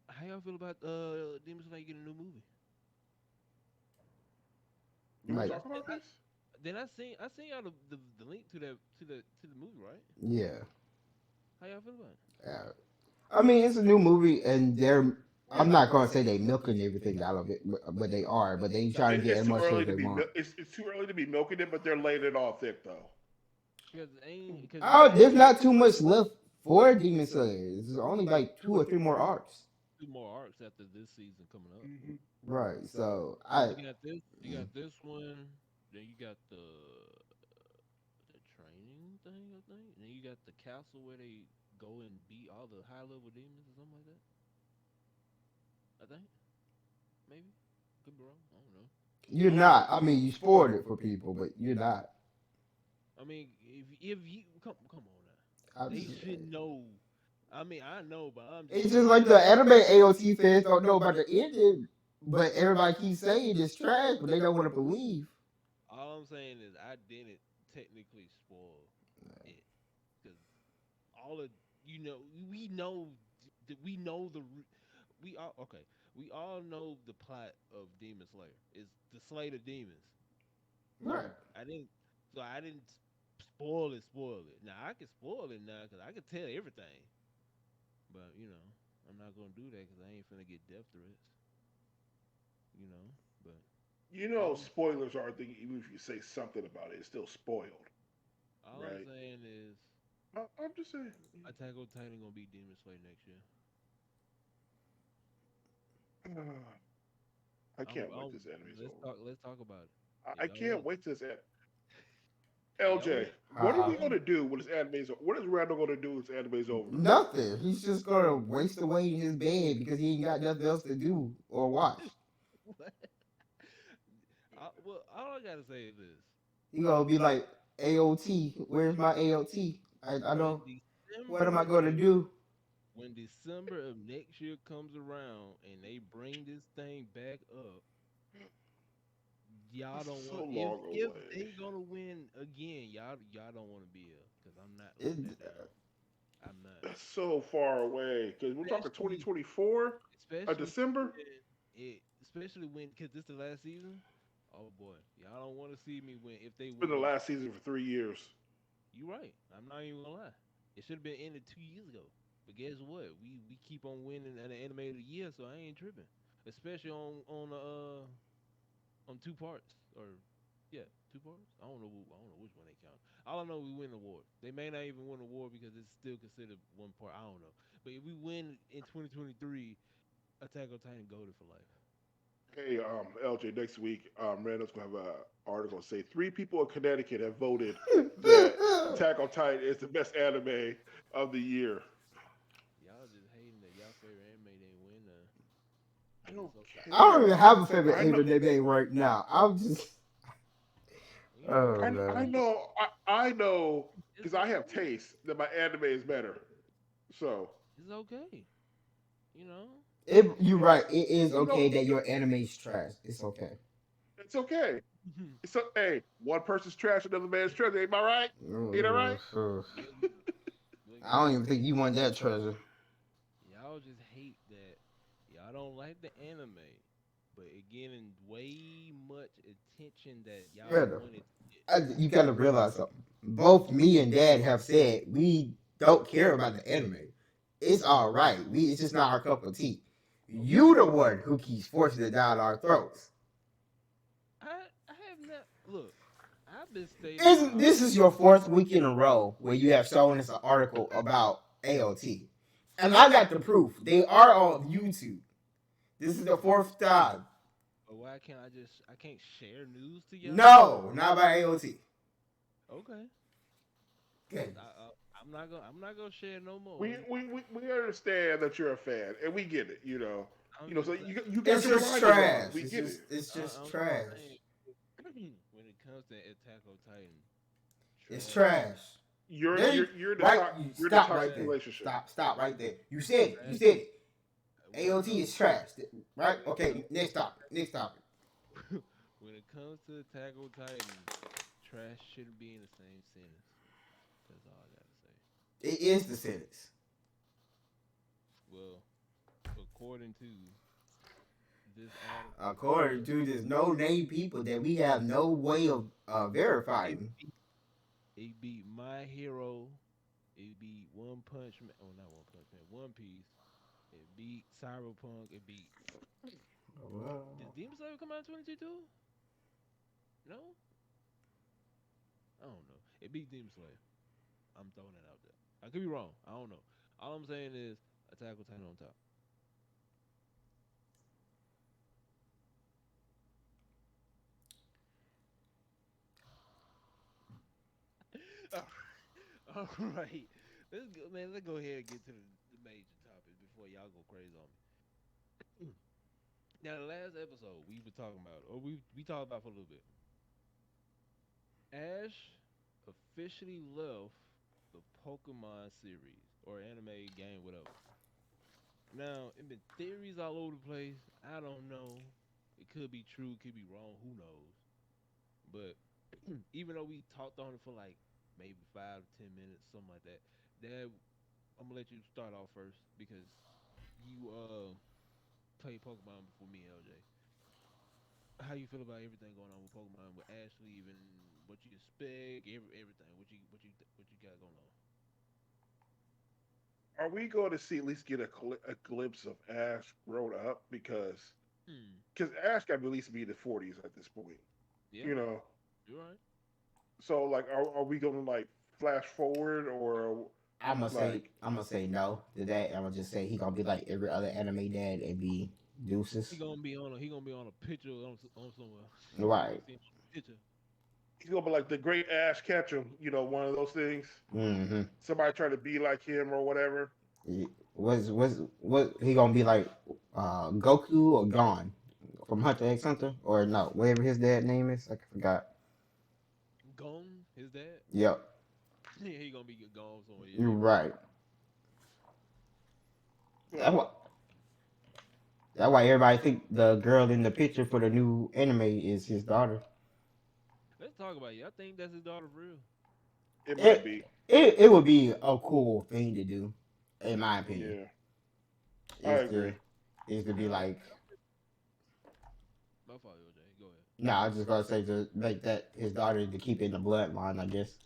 How y'all feel about Demon Slayer getting a new movie? You want Like to I, talk about this? then I seen y'all the link to the movie, right? yeah. How y'all feel about it? Uh, I mean, it's a new movie, and they're. I'm not gonna say they milking everything out of it, but they are. But they trying to get It's as too much early as to they be. want. It's too early to be milking it, but they're laying it all thick though. Because Oh, there's not too much left for Demon Slayer. There's only like 2 or 3 more arcs. two more arcs after this season coming up. Hmm. Right. So Cause I. you got this one, then you got the training thing, I think. And then you got the castle where they go and beat all the high level demons or something like that. I think maybe could be wrong. I don't know. You're not. I mean, you spoiled it for people, but you're not. I mean, if you come on now, I'm they just should saying. know. I mean, I know, but I'm just It's saying. just like the anime AOT fans don't know about the ending, but everybody keeps saying it's trash, but they don't want to believe. All I'm saying is I didn't technically spoil it because all of you know we know we know we are okay. we all know the plot of Demon Slayer. It's the slate of demons. Right. I didn't, so I didn't spoil it. Spoil it. Now I can spoil it now because I can tell everything. But I'm not gonna do that because I ain't finna get death threats. You know. But You know, all, spoilers are a thing. Even if you say something about it, it's still spoiled, all I'm right? saying is I'm just saying. Attack on Titan gonna be Demon Slayer next year. I I'm, can't wait I'm till this anime's let's over. talk. Let's talk about it. I Y'all can't want? wait till this. Y'all LJ, want? what are we Uh, Y'all gonna do when this anime's over? What is Randall gonna do when this anime's over? Nothing. He's just gonna waste away in his bed because he ain't got nothing else to do or watch. well, all I gotta say is this: He gonna be like AOT. Where's my AOT? I when don't. What am I December gonna of do? when December of next year comes around and they bring this thing back up, y'all This is don't so want long if away. they gonna win again, y'all don't want to be here because I'm not It, letting that down. I'm not, That's so far away because we're talking especially 2024, especially December. especially when because this the last season. Oh boy, y'all don't want to see me win if they It's been the win. last season for 3 years. You right. I'm not even gonna lie. It should have been ended 2 years ago. But guess what? We keep on winning at the animated year, so I ain't tripping. Especially on two parts or yeah, two parts. I don't know which one they count. All I know we win the award. They may not even win the award because it's still considered one part. I don't know. But if we win in 2023, Attack on Titan goaded for life. Hey, LJ, next week, Randall's gonna have an article say 3 people in Connecticut have voted that Attack on Titan is the best anime of the year. Y'all just hating that y'all favorite anime didn't win, I but don't it's okay. I don't even care. have a favorite I know. anime name right now. I'm just. Oh I man. know. I know It's because I have okay. taste that my anime is better. So It's okay. You know. You're right. It is you know okay that your anime is trash. It's okay. it's okay. It's hey, one person's trash, another man's treasure. Ain't I right? Ain't that right? Look, look, I don't even think you want that treasure. y'all just hate that y'all don't like the anime, but it getting way much attention that y'all Brother, wanted. you gotta realize something. Both me and Dad have said we don't care about the anime. It's all right. It's just not our cup of tea. Okay, You the one who keeps forcing it down our throats. I have not look. I've been stating Isn't my this is your fourth week in a row where you have shown us an article about AOT, and I got the proof. They are on YouTube. This is the fourth time. but why can't I can't share news to y'all? No, not about AOT. Okay, Goodness. I'm not gonna share no more. We understand that you're a fan, and we get it. I'm So just you got It's your just blinders on. trash. We get it. It's just I'm trash. saying when it comes to Attack on Titan, It's trash, trash. You're There you're you you're in a right. to- You you're in a stop right toxic trash, there. relationship. Stop right there. You said it. You trash. said it. Well, AOT no, is trash. Right? Okay. Next topic. Next topic. when it comes to Attack on Titan, trash shouldn't be in the same sentence. That's all I gotta say. It is the sentence. Well, according to this article, According to this no name people that we have no way of it verifying. beat, it beat My Hero. It beat One Punch Man. Oh, not One Punch Man. One Piece. It beat Cyberpunk. It beat. Did Demon Slayer come out in 2022? No, I don't know. It beat Demon Slayer. I'm throwing that out there. I could be wrong. I don't know. All I'm saying is Attack on Titan on top. All right. Let's go, man. Let's go ahead and get to the major topics before y'all go crazy on me. Now, the last episode we were talking about, or we talked about for a little bit. Ash officially left the Pokemon series or anime game, whatever. Now, it been theories all over the place. I don't know. It could be true, could be wrong. Who knows? But even though we talked on it for like maybe 5 to 10 minutes, something like that, Dad, I'm gonna let you start off first because you played Pokemon before me and LJ. How you feel about everything going on with Pokemon with Ashley, even what you expect, everything, what you got going on? Are we going to see at least get a glimpse of Ash grown up? Hmm. Ash got to at least be in the 40s at this point. Yeah, You know, you're right. so like, are we going to like flash forward or like? I'm gonna say no to that. I'm gonna just say he gonna be like every other anime dad and be deuces. He gonna be on a picture on somewhere. We gonna Right. see him on a picture. He's gonna be like the great Ash Ketchum, one of those things. Mm-hmm. Somebody trying to be like him or whatever. What he gonna be like? Goku or Gon from Hunter X Hunter or no? Whatever his dad name is, I forgot. Gone, his dad. Yep. Yeah, he gonna be gone somewhere. Yeah, You're you're right. right. That's why. Well, That's why everybody think the girl in the picture for the new anime is his daughter. Let's talk about it. I think that's his daughter for real. it might It be. it would be a cool thing to do, in my opinion. Yeah, I Is agree. to is to be Now, like, my fault, OJ. Go ahead. no, I was just gonna say to make that his daughter to keep it in the bloodline, I guess.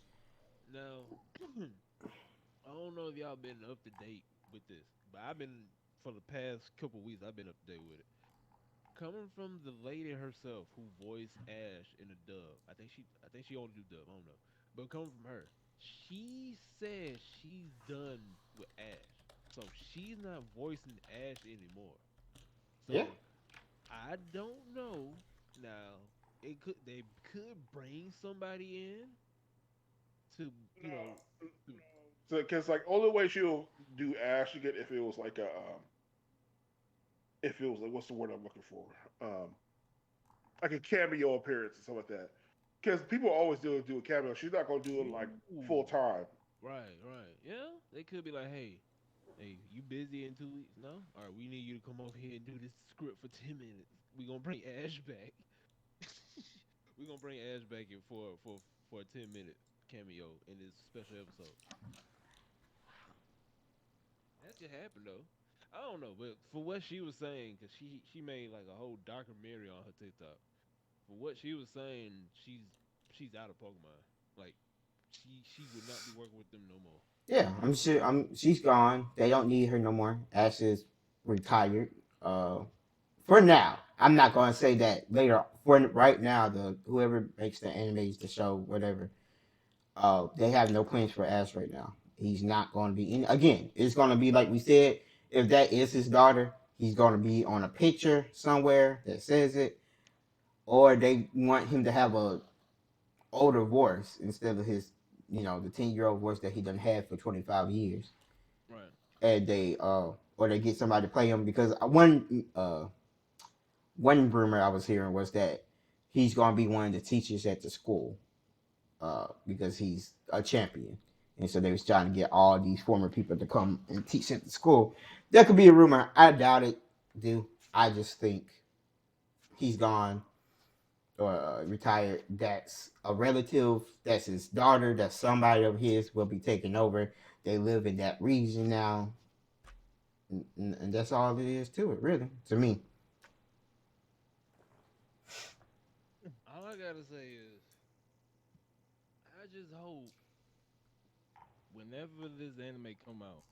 Now, I don't know if y'all been up to date with this, but I've been for the past couple weeks. I've been up to date with it. Coming from the lady herself who voiced Ash in the dub. I think she only do dub. I don't know, but coming from her, she says she's done with Ash, so she's not voicing Ash anymore. Yeah. So I don't know. Now they could bring somebody in to No, to, so because like only way she'll do Ash again if it was like if it was like what's the word I'm looking for? Um, like a cameo appearance or something like that. Because people always do a cameo. She's not gonna do it like full ooh, time. right, yeah. They could be like, hey, you busy in 2 weeks? No, all right. We need you to come over here and do this script for 10 minutes. We gonna bring Ash back. We gonna bring Ash back in for a 10-minute cameo in this special episode. That could happen though. I don't know, but for what she was saying, cause she made like a whole documentary on her TikTok. For what she was saying, she's out of Pokemon. Like she would not be working with them no more. Yeah, I'm sure. She's gone. They don't need her no more. Ash is retired. For now, I'm not gonna say that later. For right now, the whoever makes the animes, the show, whatever, they have no plans for Ash right now. He's not going to be in. Again, it's going to be like we said. If that is his daughter, he's going to be on a picture somewhere that says it, or they want him to have a older voice instead of his, the 10-year-old voice that he done had for 25 years. Right. And or they get somebody to play him because one rumor I was hearing was that he's going to be one of the teachers at the school, because he's a champion. And so they was trying to get all these former people to come and teach at the school. That could be a rumor. I doubt it, dude. I just think he's gone or retired. That's a relative. That's his daughter. That's somebody of his will be taking over. They live in that region now. And that's all it is to it, really, to me. All I gotta say is, I just hope whenever this anime come out,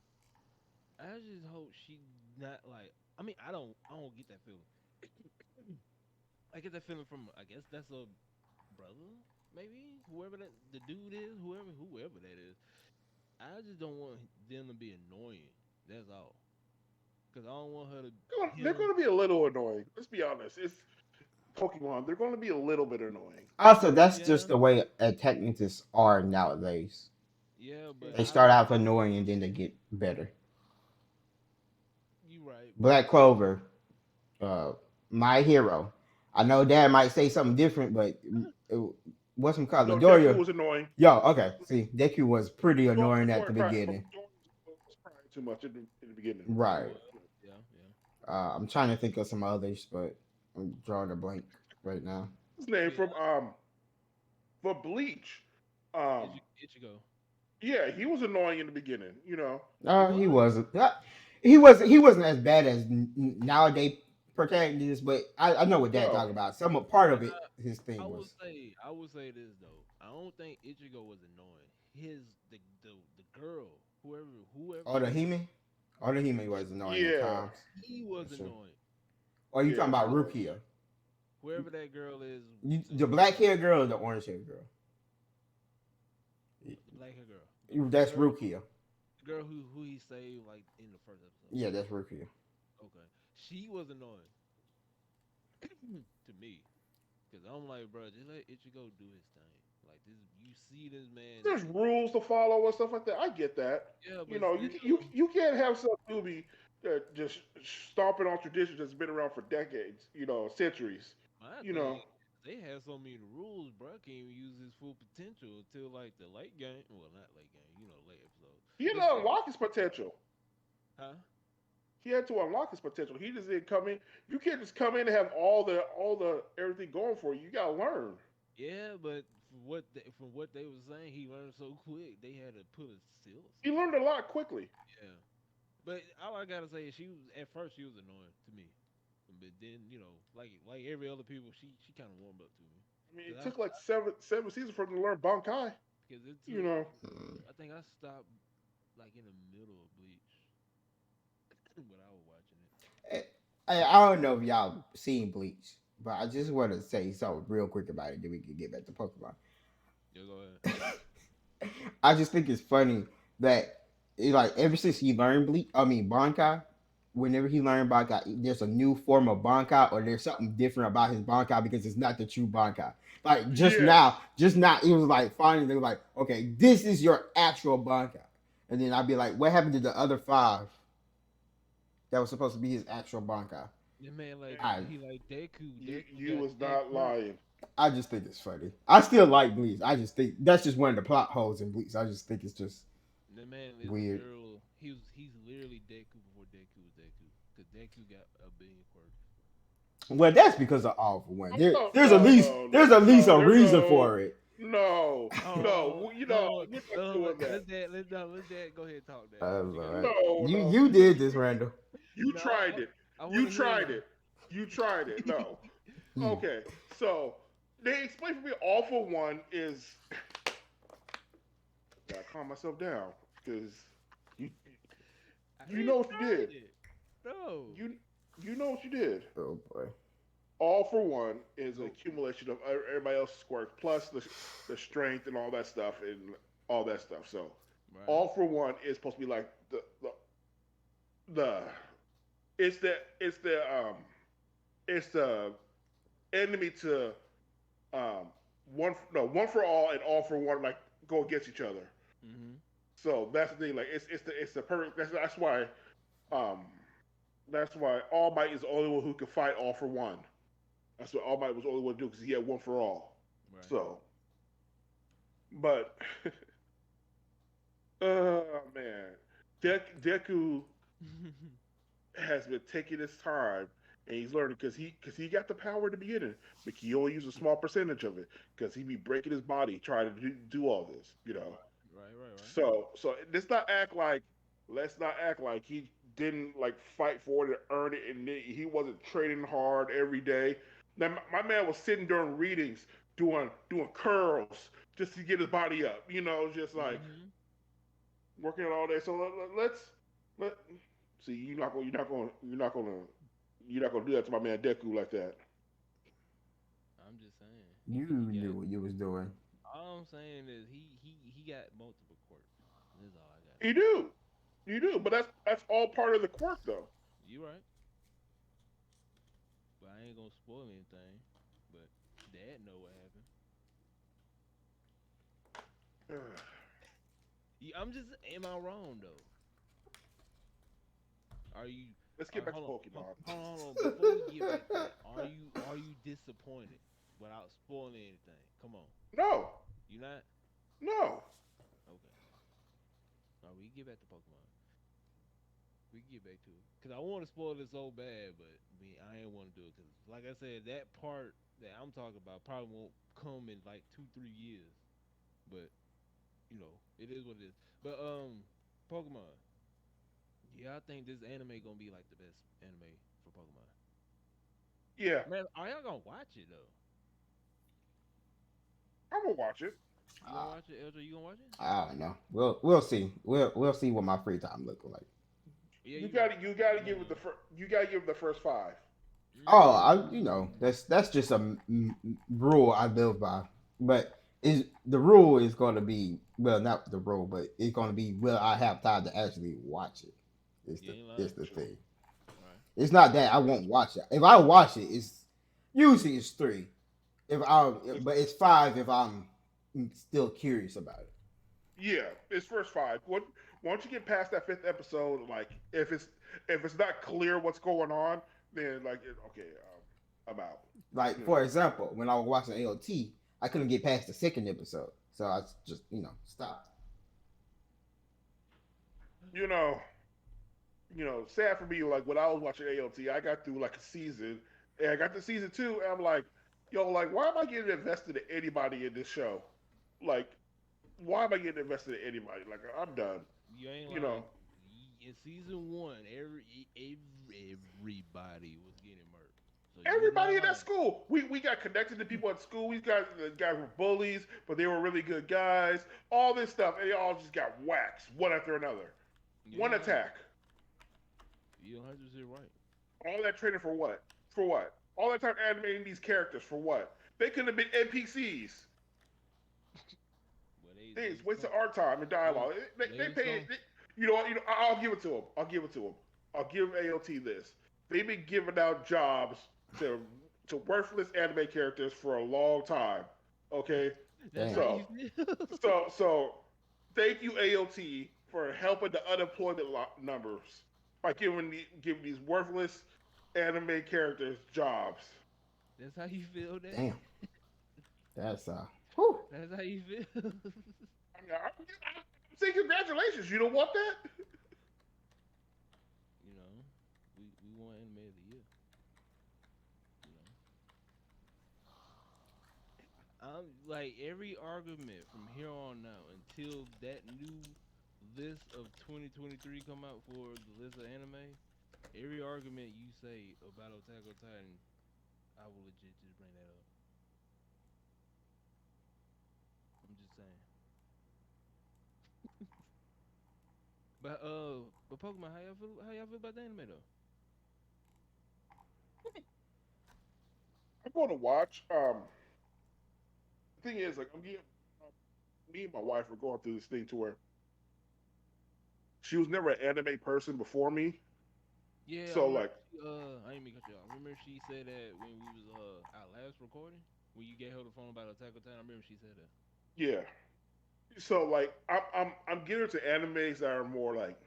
I just hope she not like. I mean, I don't get that feeling. I get that feeling from, I guess that's a brother, maybe whoever the dude is, whoever that is. I just don't want them to be annoying. That's all. Cause I don't want her to They're him. going to be a little annoying. Let's be honest. It's Pokemon. They're going to be a little bit annoying. Also, that's Yeah, just the way technicians are nowadays. yeah, but They I start don't. out annoying and then they get better. You right, but Black Clover, uh, my hero. I know Dad might say something different, but what's him called? No, Deku Midoriya. was annoying. Yo, okay. See, Deku was pretty annoying at the beginning. Midori was crying too much in the beginning. He Right. was. yeah. I'm trying to think of some others, but I'm drawing a blank right now. His name Yeah, from Bleach. Um, Ichigo. yeah, he was annoying in the beginning. He He was. wasn't. He wasn't as bad as nowadays. protagonist, but I know what Dad talking No. about. Some part But of it, his I thing would was say I would say this though. I don't think Ichigo was annoying. His the girl, whoever or the that girl, Hime, or the Hime was annoying at Yeah. times. he was That's true. annoying. Or you talking Yeah. about She was. Rukia? Whoever that girl is, The black hair girl or the orange hair girl? the black hair girl, the That's girl, Rukia. the girl who he saved like in the first episode. Yeah, that's Rukia. Okay, she was annoying to me because I'm like, bro, just let Ichigo do his thing. Like this, you see this man. There's rules to follow and stuff like that. I get that. Yeah, You but know, still, you can't have some movie that just stomping on traditions that's been around for decades. You know, centuries. my You thing, know, they had so many rules, bro. Can't even use his full potential until like the late game. Well, not late game, late episode. he had But to still, unlock his potential. huh? He had to unlock his potential. He just didn't come in. You can't just come in and have all the everything going for you. You gotta learn. Yeah, but from what they were saying, he learned so quick. They had to put a seal He some learned shit. a lot quickly. Yeah, but all I gotta say is she was at first she was annoying to me, but then like every other people, she kind of warmed up to me. I mean, Cause it took like seven seasons for him to learn Bankai. cause it You took. know, I think I stopped like in the middle of Bleach when I was watching it. I don't know if y'all seen Bleach, but I just want to say something real quick about it. Then we can get back to Pokemon. Yo, go ahead. I just think it's funny that like ever since he learned Bleach, I mean Bankai, whenever he learned Bankai, there's a new form of Bankai or there's something different about his Bankai because it's not the true Bankai. Like yes, just now, it was like finally they were like, okay, this is your actual Bankai. And then I'd be like, what happened to the other five that was supposed to be his actual Bankai? The man like I he like Deku. Deku you got was that not quirk. lying. I just think it's funny. I still like Bleach. I just think that's just one of the plot holes in Bleach. I just think it's just The man is weird. literal. He's literally Deku before Deku was Deku. Cause Deku got a billion quirks. Well, that's because of All for One. No, There's at no, least no, no, there's at least no. a There's reason for it. no. You know, Hold we're not on. doing that. Let's dad go ahead and talk that. What you got? Lord. No, You no. you did this, Randall. You No, tried it. I want You to hear tried it. it. You tried it. No. You. Okay. So they explain for me all for one is gotta calm myself down because you I you ain't know what you tried did. it. No. You you know what you did. Oh boy. All for one is an Go. accumulation of everybody else's quirks plus the strength and all that stuff and all that stuff. So Right. all for one is supposed to be like the it's it's the enemy to one for all and all for one like go against each other. Mm-hmm. So that's the thing. Like it's the perfect. Um that's why All Might is the only one who can fight all for one. That's what All Might was the only one to do because he had one for all. Right. So, but oh man, Deku has been taking his time and he's learning because he got the power to begin it, but he only used a small percentage of it because he be breaking his body trying to do all this, you know. Right. So let's not act like he didn't like fight for it and earn it, and he wasn't training hard every day. Now my man was sitting during readings doing curls just to get his body up, you know, just like Mm-hmm. working out all day. So let see you're not gonna do that to my man Deku like that. I'm just saying. You He knew got. what you was doing. All I'm saying is he got multiple quirks. That's all I gotta You say. do, you do, but that's all part of the quirk though. You right, but I ain't gonna spoil anything. But Dad know what happened. I'm just. Am I wrong though? Are you? Let's get back to Hold on. Pokemon. Hold on. Before we get back to that, are you disappointed without spoiling anything? Come on. No, You not? no. Okay. All right, we get back to Pokemon. We get back to it because I want to spoil it so bad, but I ain't want to do it because, like I said, that part that I'm talking about probably won't come in like 2 3 years. But it is what it is. But Pokemon. Yeah, I think this anime gonna be like the best anime for Pokemon. Yeah, Man, are y'all gonna watch it though? I'm gonna watch it. You gonna Uh, watch it, Elder? You gonna watch it? I don't know. We'll see. We'll see what my free time looking like. Yeah, You you right. gotta you gotta give it Yeah. the you gotta give it the first five. Oh, Mm. that's just a rule I live by. But is the rule is going to be, well, not the rule, but it's going to be, will I have time to actually watch it? You ain't Is lying. the thing. Right. It's not that I won't watch it. If I watch it, it's usually it's three. If I It's, but it's five if I'm still curious about it. yeah, it's first five. Once you get past that fifth episode, like if it's not clear what's going on, then like okay, I'm out. Like You for know, example, when I was watching AOT, I couldn't get past the second episode, so I just stopped. you know, sad for me. Like when I was watching AOT, I got through like a season, and I got to season two, and I'm like, yo, like why am I getting invested in anybody in this show? Like, why am I getting invested in anybody? Like I'm done. You ain't You lying. know, In season one, everybody was getting murked. So you was not everybody in that lying. school. We got connected to people at school. We got the guys were bullies, but they were really good guys. All this stuff, and they all just got waxed one after another. You One ain't lying. attack. You 100% right. All that training for what? For what? All that time animating these characters for what? They could have been NPCs. Well, They they just wasted some our time and they dialogue. They they paid. some You know what? I'll give it to them. I'll give it to them. I'll give AOT this. They've been giving out jobs to worthless anime characters for a long time. Okay, that's how Damn. you so feel. thank you AOT for helping the unemployment numbers by giving these worthless anime characters jobs. That's how you feel, Daddy. Damn. That's whew. That's how you feel. I mean, I'm saying congratulations. You don't want that? You know, we want anime of the year. You know, I'm like every argument from here on out until that new list of 2023 come out for the list of anime. Every argument you say about Attack on Titan, I will legit just bring that up. I'm just saying. But Pokemon, how y'all feel? How y'all feel about the anime though? I'm going to watch. The thing is, like, I'm getting me and my wife were going through this thing to where she was never an anime person before me. Yeah, I So remember. like, I didn't mean to cut you off. Remember she said that when we was our last recording when you gave her the phone about Attack on Titan. I remember she said that. yeah. So like, I'm getting into animes that are more like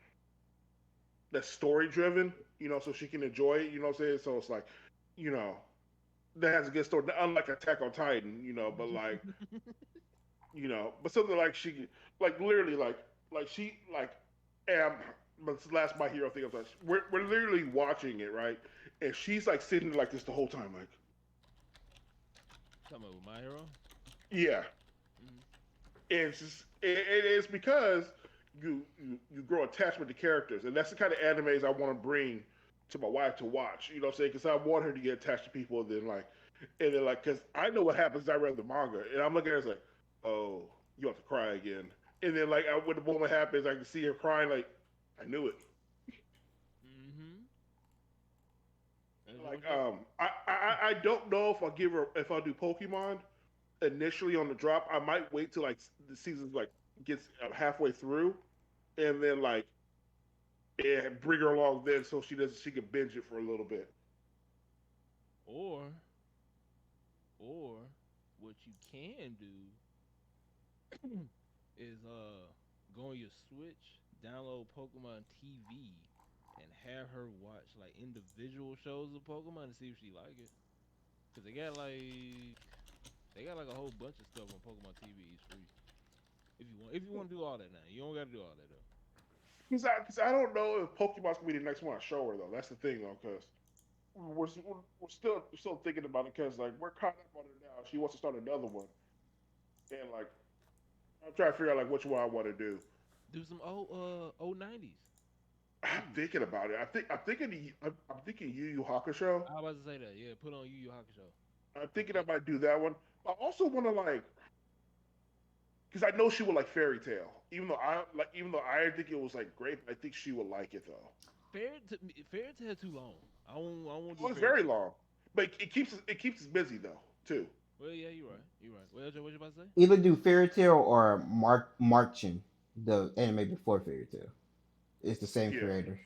that story driven. So she can enjoy it. You know what I'm saying? So it's like, you know, that has a good story. Unlike Attack on Titan, but like, but something like like literally, like she, like, am, but last My Hero thing. I was like, we're literally watching it, right? And she's like sitting like this the whole time, like, Talking about My Hero. yeah. Hmm. And it's because you grow attachment to characters, and that's the kind of animes I want to bring to my wife to watch. You know what I'm saying? Because I want her to get attached to people, and then like, because I know what happens. I read the manga, and I'm looking at her like, oh, you have to cry again. And then like when the moment happens, I can see her crying. Like, I knew it. Hmm. That's Like, real shit. I don't know if I'll do Pokemon initially on the drop. I might wait till like the season like gets halfway through, and then like bring her along then so she can binge it for a little bit. Or or what you can do is go on your Switch, download Pokemon TV, and have her watch like individual shows of Pokemon to see if she like it. Cause they got like a whole bunch of stuff on Pokemon TV. It's free. If you want to do all that now, you don't got to do all that though. Cause I don't know if Pokemon's gonna be the next one I show her though. That's the thing though, cause we're still thinking about it because like we're caught up on it now. She wants to start another one, and like I'm trying to figure out like which one I want to do. Do some old 90s. I'm Ooh, thinking about it. I'm thinking Yu Yu Hakusho. I was about to say that. Yeah, put on Yu Yu Hakusho. I'm Cause thinking I it, might do that one. I also want to like because I know she would like Fairy Tale. Even though I think it was like great, I think she would like it though. Fairy Tail too long. I won't do Oh, it's Fairy very Tail. long, but it keeps us busy though too. Well, yeah, you're right. You're right. Well, Joe, what you about to say? Either do Fairy Tail or Marchin, the anime before Fairy Tail. It's the same Yeah, creator.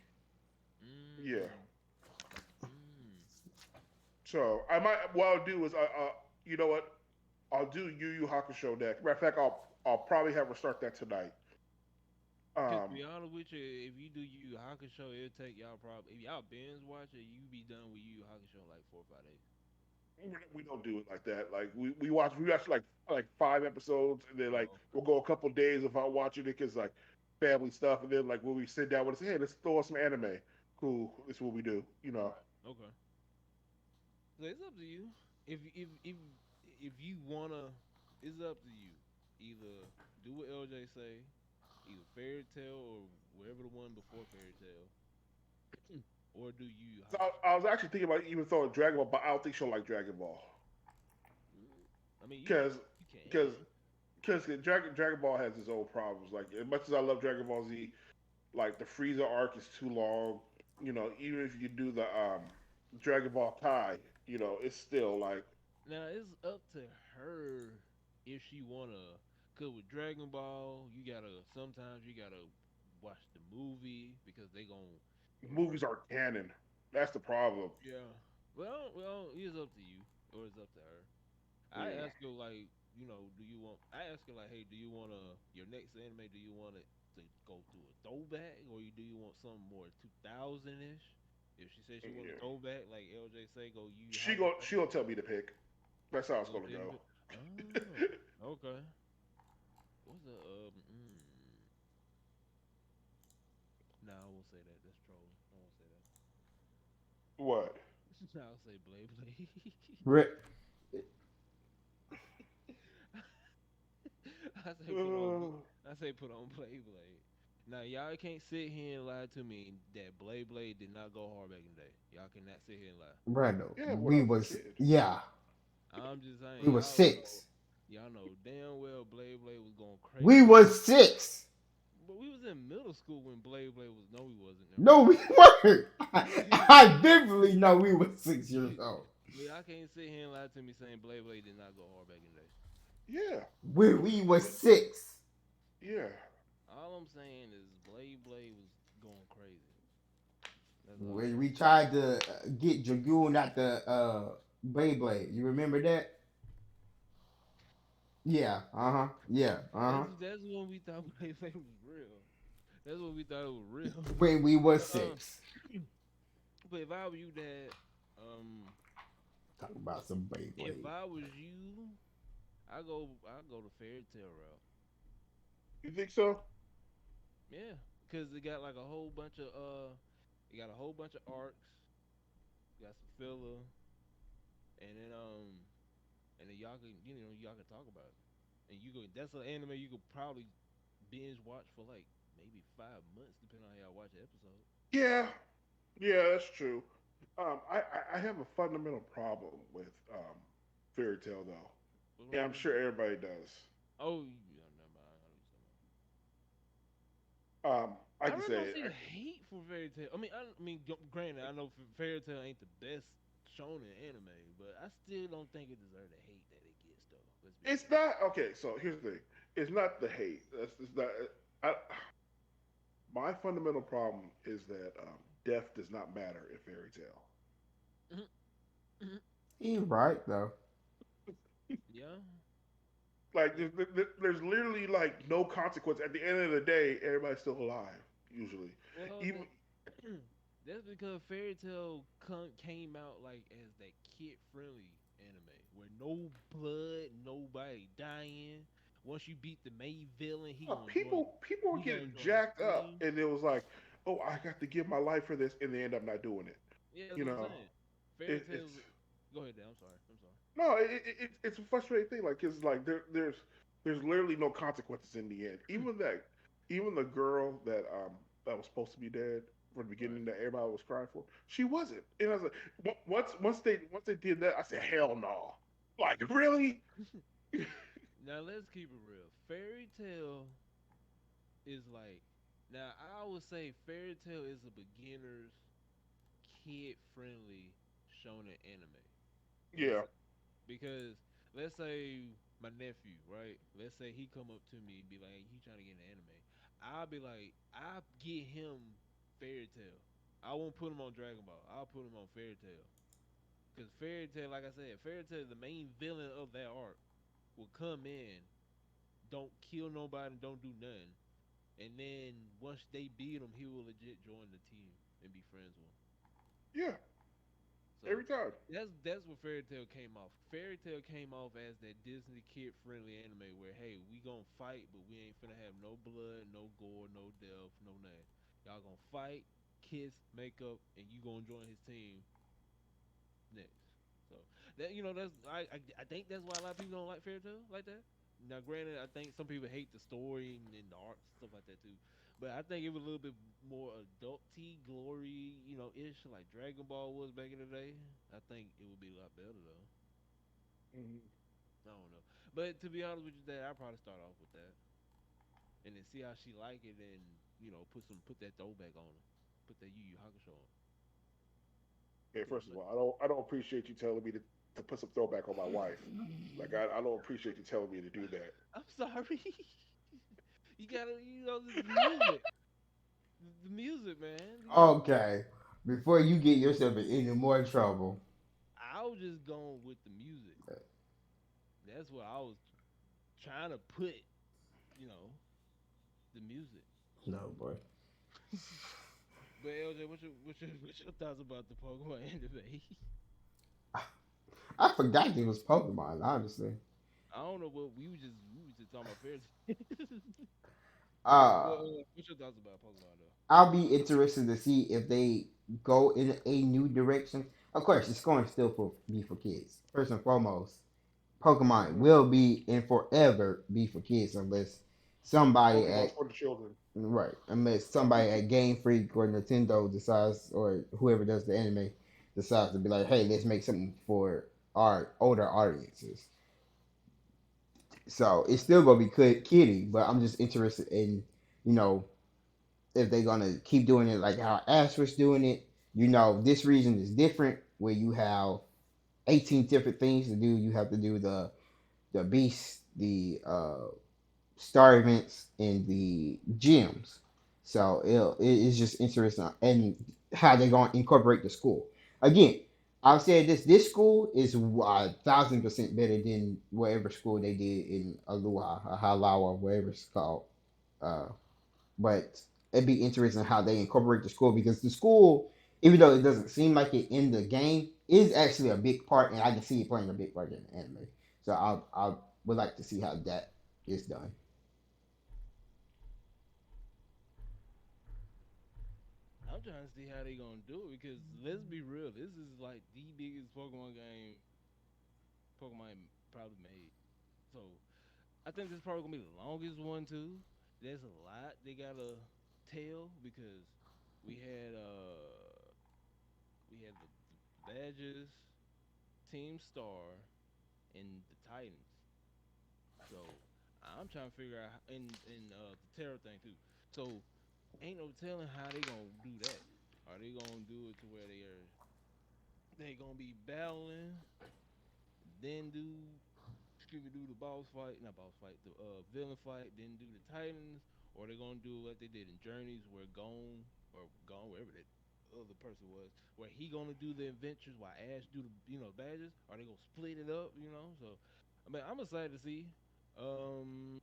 yeah. Mm, mm. So I might. What I'll do is, you know what? I'll do Yu Yu Hakusho next. Matter of fact, I'll probably have her start that tonight. Cause to Um, be honest with you, if you do Yu Yu Hakusho, it'll take y'all probably if y'all binge watch it, you be done with Yu Yu Hakusho in like 4 or 5 days. we don't do it like that. Like we watch like 5 episodes, and then like Oh, we'll go a couple days without watching it because like family stuff, and then like when we sit down with us, hey, let's throw on some anime. Cool, this is what we do. You know. right. Okay. So it's up to you. If you wanna, it's up to you. Either do what LJ say, either Fairy Tale or wherever the one before Fairy Tale, or do Yu Yu So Hakusho. I was actually thinking about even throwing Dragon Ball, but I don't think she'll like Dragon Ball Mm, I mean, because you because can. because Dragon Ball has its own problems. Like as much as I love Dragon Ball Z, like the Frieza arc is too long. You know, even if you do the Dragon Ball Kai, you know, it's still like Now it's up to her if she wanna. Cause with Dragon Ball, you gotta sometimes you gotta watch the movie because they gon' movies aren't canon. That's the problem. yeah. Well, it's up to you or it's up to her. I Yeah. ask her like, do you want? I ask her like, hey, do you want your next anime? Do you want it to go through a throwback or do you want something more 2000 ish? If she says she want a Yeah. throwback, like LJ say, go Yu Yu She go Hakusho. she'll tell me to pick. That's how She it's gonna gonna tell you go. to. Oh, okay. What's the No, I won't say that. That's trolling. I won't say What? that. I'll say Blade Blade. Rip. I say put on. Uh, I say put on Blade Blade. Now y'all can't sit here and lie to me that Blade Blade did not go hard back in the day. Y'all cannot sit here and lie. Brando, yeah, we 100%. was yeah, I'm just saying we was y'all know. 6. Y'all know damn well Blade Blade was going We crazy. was 6. But we was in middle school when Blade Blade was. No, we wasn't. Never No, mind. we weren't. We was. I vividly know we was 6 years old. But I can't sit here and lie to me saying Blade Blade did not go hard back in the day. Yeah. We was 6. Yeah. All I'm saying is Blade Blade was going crazy. That's all I'm When we saying. tried to get Dragoon out the Beyblade. You remember that? Yeah. Uh huh. Yeah. Uh huh. That's when we thought Blade Blade was real. That's when we thought it was real. When we was But 6. but if I were you, Dad, um, Talk about some if Beyblade. I was you, I go the fairy tale route. You think so? Yeah, because it got like a whole bunch of it got a whole bunch of arcs, got some filler, and then y'all can y'all can talk about it. And you go that's an anime you could probably binge watch for like maybe 5 months depending on how y'all watch the episode. Yeah. Yeah, that's true. I have a fundamental problem with fairy tale though. What's Yeah, wrong I'm with sure that? everybody does. Oh, yeah, never mind. I know what you're talking I about. I can really say don't it. see the hate for Fairy Tail. I mean, granted, I know Fairy Tail ain't the best shonen anime, but I still don't think it deserves the hate that it gets, though. Let's be It's honest. not okay. So here's the thing. It's not the hate. That's it's not. I, my fundamental problem is that death does not matter in fairy tale. Mhm, mhm. He right though. Yeah, Like yeah. there's literally like no consequence. At the end of the day, everybody's still alive usually. Well, Even that's because Fairy Tail came out like as that kid-friendly anime where no blood, nobody dying. Once you beat the main villain, people were he gonna getting enjoy the jacked up, screen. and it was like, oh, I got to give my life for this, and they end up not doing it. Yeah, that's You what I'm know, saying. Fairy it's Tales. Go ahead, Dan. I'm sorry. I'm sorry. no, it's a frustrating thing. Like, cause like there's literally no consequences in the end. Even the girl that was supposed to be dead. for the Right. beginning that everybody was crying for. She wasn't, and I was like, once they did that, I said, hell no. Like really? Now let's keep it real. Fairy Tale is like, now I would say Fairy Tale is a beginner's kid friendly shonen anime. Let's Yeah. because let's say my nephew, right? Let's say he come up to me and be like, hey, he trying to get into anime. I'll be like, I get him Fairy Tale. I won't put him on Dragon Ball. I'll put him on Fairy Tale. Cause Fairy Tale, like I said, Fairy Tale, the main villain of that arc will come in, don't kill nobody, don't do nothing, and then once they beat him, he will legit join the team and be friends with him. Yeah. So Every time. that's what Fairy Tale came off. Fairy Tale came off as that Disney kid friendly anime where hey, we gonna fight, but we ain't finna have no blood, no gore, no death, no nothing. Y'all gonna fight, kiss, make up, and you gonna join his team next. So that that's I think that's why a lot of people don't like Fairy Tale like that. Now, granted, I think some people hate the story and the art stuff like that too, but I think it was a little bit more adulty, glory, ish like Dragon Ball was back in the day. I think it would be a lot better though. Mhm. I don't know, but to be honest with you, Dad, I'd probably start off with that and then see how she like it, and put that throwback on her, put that Yu Yu Hakusho on. Okay, Yeah, first of but all, I don't appreciate you telling me to put some throwback on my wife. Like I don't appreciate you telling me to do that. I'm sorry. You gotta, the music. The music, man. Okay, before you get yourself in any more trouble. I was just going with the music. That's what I was trying to put, you know, the music. No, boy. But LJ, what's your thoughts about the Pokemon anime? I forgot it was Pokemon, honestly. I don't know what we were just talking about fairy tale. Uh, What's your thoughts about Pokemon though? I'll be interested to see if they go in a new direction. Of course, it's going to still be for kids. First and foremost, Pokemon Mhm. will be and forever be for kids unless somebody Pokemon's at for the children. right, unless somebody at Game Freak or Nintendo decides, or whoever does the anime decides to be like, hey, let's make something for our older audiences. So it's still gonna be kiddie, but I'm just interested in, you know, if they're gonna keep doing it like how Ash was doing it. This region is different where you have 18 different things to do. You have to do the beast, the star events, and the gyms. So it's just interesting and how they're gonna incorporate the school. Again, I'll say this school is 1,000% better than whatever school they did in Aloha, or Halawa, whatever it's called. Uh, but it'd be interesting how they incorporate the school because the school, even though it doesn't seem like it in the game, is actually a big part, and I can see it playing a big part in the anime. So I would like to see how that is done. I'm trying to see how they gonna do it because let's be real, this is like the biggest Pokemon game Pokemon probably made. So I think this probably gonna be the longest one too. There's a lot they gotta tell because we had uh we had the Badgers, Team Star, and the Titans. So I'm trying to figure out and the Terror thing too. So ain't no telling how they gonna do that. Are they gonna do it to where they gonna be battling, then do the boss fight, not boss fight, the villain fight, then do the Titans, or they gonna do what they did in Journeys, where Gone, wherever that other person was, where he gonna do the adventures while Ash do the badges? Are they gonna split it up? So I mean, I'm excited to see. Um,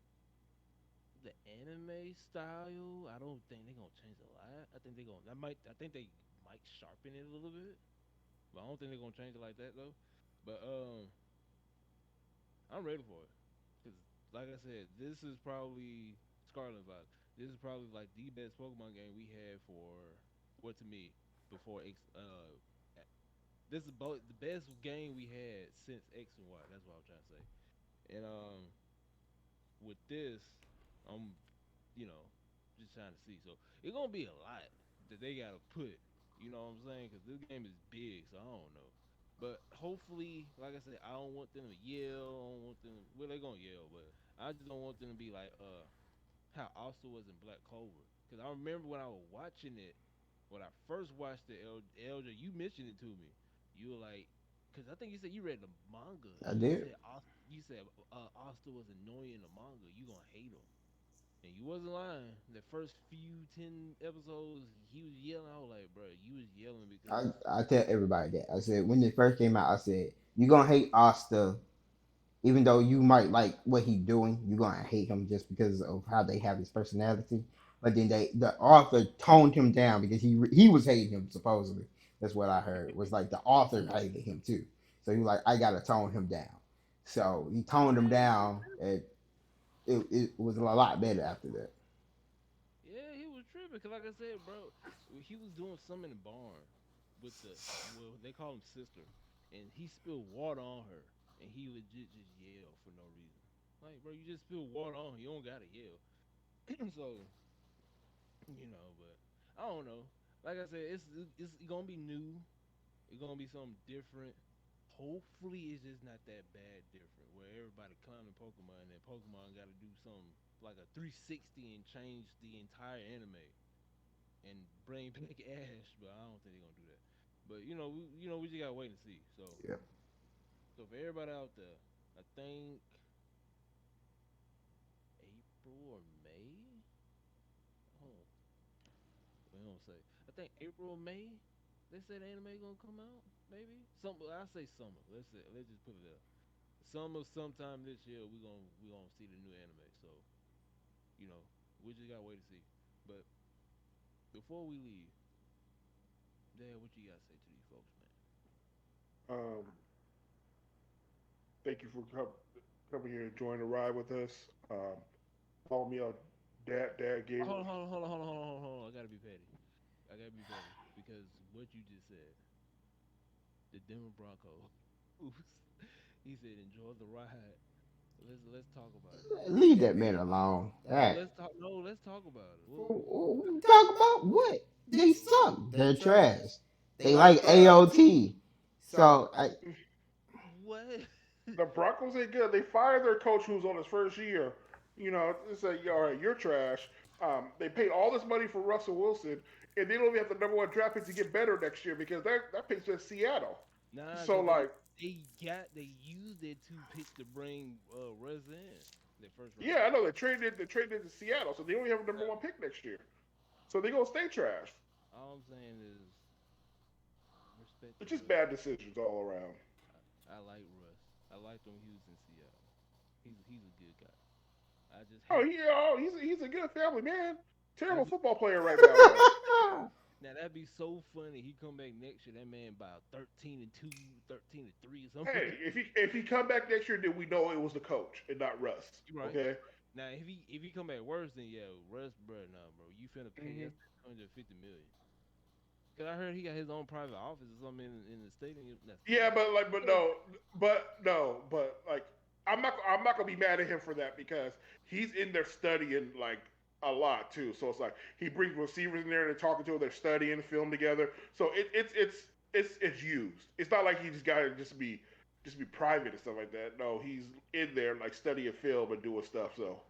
the anime style, I don't think they're gonna change a lot. I think they gonna, I think they might sharpen it a little bit, but I don't think they're gonna change it like that though. But I'm ready for it. Cause like I said, this is probably Scarlet Vibes. This is probably like the best Pokemon game we had for what to me before this is both the best game we had since X and Y. That's what I'm trying to say. And with this, I'm just trying to see. So it's gonna be a lot. that they gotta put. You know what I'm saying? Because this game is big, so I don't know. But hopefully, like I said, I don't want them to yell. I don't want them. Well, they gonna yell, but I just don't want them to be like how Asta was in Black Clover. Because I remember when I was watching it, when I first watched it, Elder, you mentioned it to me. You were like, because I think you said you read the manga, I and you did. said Asta was annoying in the manga. You gonna hate him. And you wasn't lying. The first few 10 episodes, he was yelling. I was like, bro, you was yelling I because I tell everybody that. I said when it first came out, I said you gonna hate Asta, even though you might like what he's doing. You gonna hate him just because of how they have his personality. But then the author toned him down because he was hating him supposedly. That's what I heard. Was like the author hated him too. So he was like, I gotta tone him down. So he toned him yeah, he was down, and it was a lot better after that. yeah, he was tripping. Cause like I said, bro, he was doing something in the barn with well, they call him sister, and he spilled water on her, and he legit just yelled for no reason. Like, bro, you just spilled water on her, you don't gotta yell. So but I don't know. Like I said, it's gonna be new. It's gonna be something different. Hopefully, it's just not that bad different where everybody clowning Pokemon and then Pokemon got to do something like a 360 and change the entire anime and bring back Ash. But I don't think they're gonna do that. But we just gotta wait and see. So, Yeah. so for everybody out there, I think April or May. Oh, we don't say. I think April or May. They said the anime gonna come out. Maybe some. I say summer. Let's just put it there. Summer sometime this year we gonna see the new anime. So you know we just gotta wait to see. But before we leave, Dad, what you gotta say to these folks, man? Um, thank you for coming here and joining the ride with us. Follow me on Dad Gamer. Hold on. I gotta be petty. I gotta be petty because what you just said, the Denver Broncos. He said enjoy the ride. Let's talk about it. Leave that man alone. No, That let's talk. No, let's talk about it. talk about what they suck. They're trash. They Not like trash. AOT. So What? The Broncos ain't good. They fired their coach who was on his first year. They say, "Yeah, all right, you're trash." They paid all this money for Russell Wilson, and they don't even have the number one draft pick to get better next year because that pick's in Seattle. Nah, So cause they like, they used their two picks to bring Russ in their first round yeah, pick. I know they traded to Seattle, so they only have a number Yeah. one pick next year. So they gonna stay trash. All I'm saying is respect to It's just Russ. bad decisions all around. I like Russ. I liked him when he was in Seattle. He's a good guy. I just Oh, hate he's a good family man. Terrible football player right now though. now that'd be so funny. He come back next year. That man about 13-2, 13-3 or something. Hey, if he come back next year, then we know it was the coach and not Russ. You right. Okay. Now if he come back worse, then yeah, Russ, bro, nah, bro, you finna pay Hmm. us 150 million. Cause I heard he got his own private office or something in the stadium. Not Yeah, stadium. but like I'm not gonna be mad at him for that because he's in there studying like a lot too. So it's like he brings receivers in there and they're talking to him, they're studying film together. So it's used. It's not like he just got to just be private and stuff like that. No, he's in there like studying film and doing stuff. So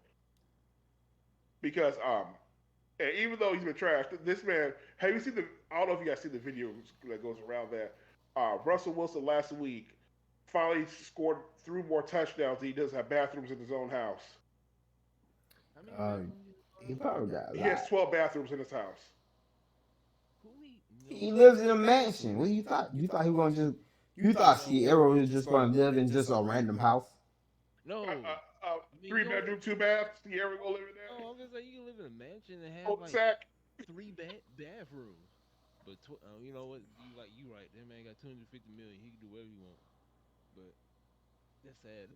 because and even though he's been trashed, this man, have you seen the? I don't know if you guys see the video that goes around that. Russell Wilson last week finally scored 3 more touchdowns. He does have bathrooms in his own house. How many uh, bathrooms you he have? probably got a He has lot. 12 bathrooms in his house. Who need He no? lives in a mansion. What you thought? You thought he was gonna just? You thought No, Sierra was just gonna live in just a random house? Uh, no. I mean three you don't. bedroom, 2 baths. You ever go live in No, that? I'm just saying you can live in a mansion and have Old like sack. three bathrooms. But you know what? You right. That man got 250 million. He can do whatever he want. But that's sad.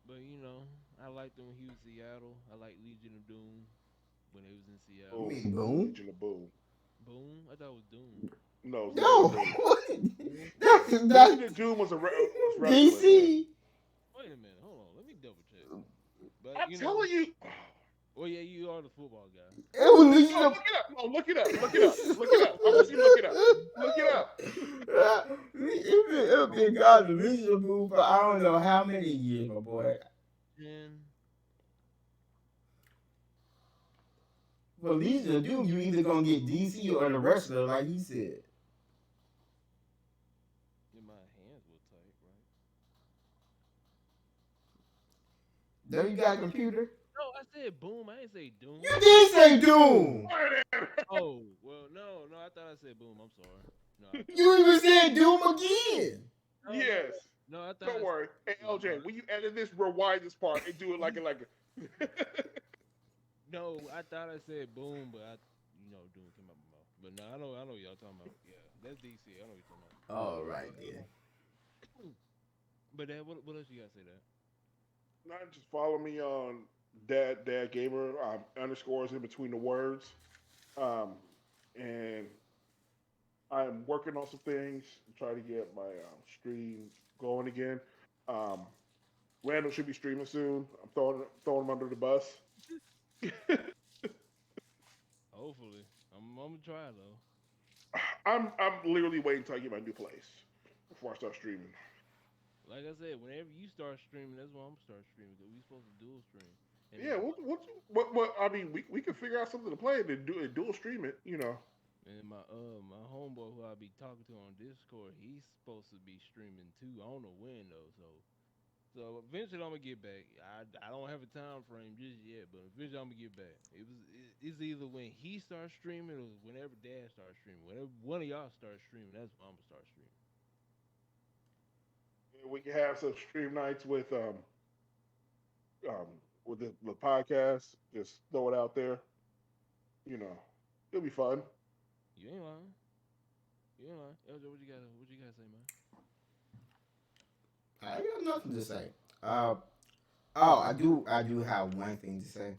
But I liked him when he was in Seattle. I like Legion of Doom when they was in You Seattle. Boom. mean Boom? Legion of Boom. Boom. I thought it was Doom. No, it's Legion No, of Boom. Boom. Legion that's of Doom was wrestling, man. DC. Wait a minute. Hold on. Let me double check. But I'm telling you. Oh yeah, you are the football guy. Oh, Evolution. look it up. Oh, look it up. Look it up. Look it up. I want you to look it up. Look it up. It'll be God delusional move for I don't know how many years, my boy. And For Legion of Doom, you either gonna get DC or the wrestler, like he said. in my hands will type right. Though you got a computer. No, I said boom. I didn't say You doom. did say Doom. Oh well, no. I thought I said boom. I'm sorry. No, I thought. You even said Doom again. No, no, Yes. no. I thought I Don't said worry. Hey, boom. LJ, when you edit this, rewind this part and do it a. No, I thought I said boom, but doom came out my mouth. But no, I know what y'all talking about. Yeah, that's DC. I know what you're talking All right then. about. But what else you gotta say that? Not just follow me on Dad Gamer underscores in between the words. Um, and I'm working on some things, try to get my stream going again. Um, Randall should be streaming soon. I'm throwing him under the bus. Hopefully, I'm gonna try though. I'm literally waiting until I get my new place before I start streaming. Like I said, whenever you start streaming, that's when I'm gonna start streaming because we supposed to dual stream. And Yeah, then what I mean, we can figure out something to play and do it, dual stream it. You know. my homeboy who I be talking to on Discord, he's supposed to be streaming too. I don't know when though, so eventually I'm gonna get back. I don't have a time frame just yet, but eventually I'm gonna get back. It's either when he starts streaming or whenever Dad starts streaming. Whenever one of y'all starts streaming, that's when I'm gonna start streaming. We can have some stream nights um with the podcast. Just throw it out there. You know, it'll be fun. You ain't lying. You ain't lying. LJ, what you gotta say, man? I got nothing to say. Uh, oh, I do have one thing to say.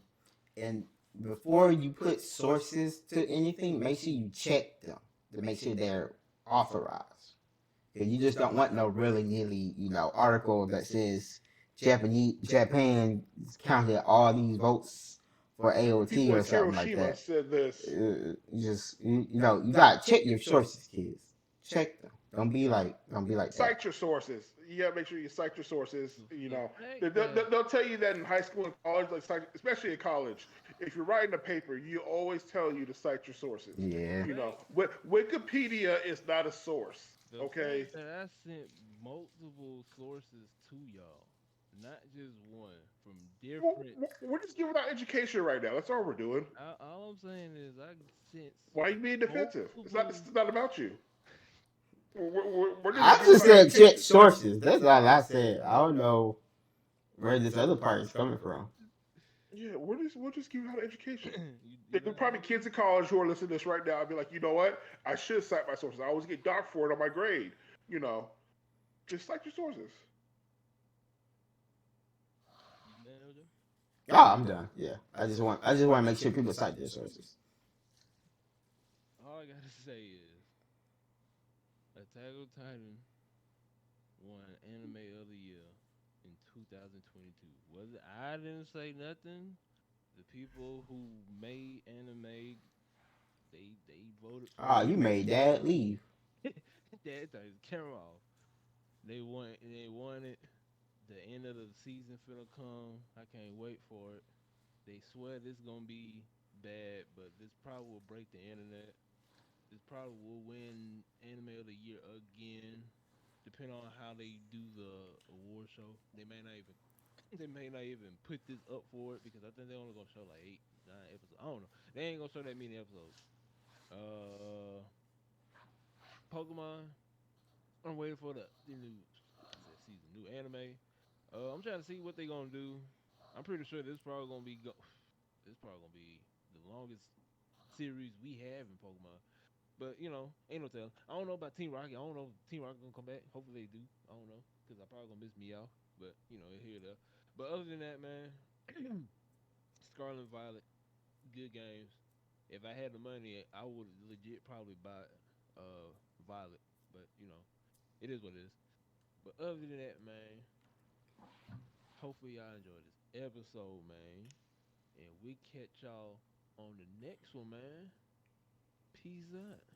And before you put sources to anything, make sure you check them to make sure they're authorized. And you just don't want no really nilly, article that says Japan counted all these votes for AOT People or like something like Hiroshima that. said this. You gotta check your sources, kids. Check them. Don't be like that. Cite your sources. You gotta make sure you cite your sources. You The know, fact they'll tell you that in high school and college, especially in college. If you're writing a paper, you always tell you to cite your sources. Yeah. You know, Wikipedia is not a source. the Okay. fact that I sent multiple sources to y'all, not just one, from different. We're just giving out education right now. That's all we're doing. All I'm saying is I sent Why are you being defensive? multiple. It's not about you. We're just I giving just out said check education. sources. That's all I said. I don't know where this other part is coming from. Yeah, we're just giving out education. You There's know probably kids in college who are listening to this right now. I'd be like, you know what? I should cite my sources. I always get docked for it on my grade. You know, just cite your sources. you done, LJ? Oh, I'm done. Yeah, I just want to make sure people cite their sources. All I gotta say is Attack on Titan won Anime of the Year in 2022. Was it? I didn't say nothing. The people who made anime, they voted for Oh, you made Dad leave. it. That thing is camera off. They won it. The end of the season finna come. I can't wait for it. They swear this gonna be bad, but this probably will break the internet. This probably will win Anime of the Year again, depending on how they do the award show. They may not even put this up for it because I think they're only gonna show like 8, 9 episodes. I don't know. They ain't gonna show that many episodes. Uh, Pokemon. I'm waiting for the new I said season, new anime. I'm trying to see what they gonna do. I'm pretty sure this probably gonna be this probably gonna be the longest series we have in Pokemon. But ain't no telling. I don't know about Team Rocket. I don't know if Team Rocket gonna come back. Hopefully they do. I don't know because I probably gonna miss Meow. But here there. But other than that, man, Scarlet and Violet, good games. If I had the money, I would legit probably buy Violet. But it is what it is. But other than that, man, hopefully y'all enjoyed this episode, man. And we catch y'all on the next one, man. Peace out.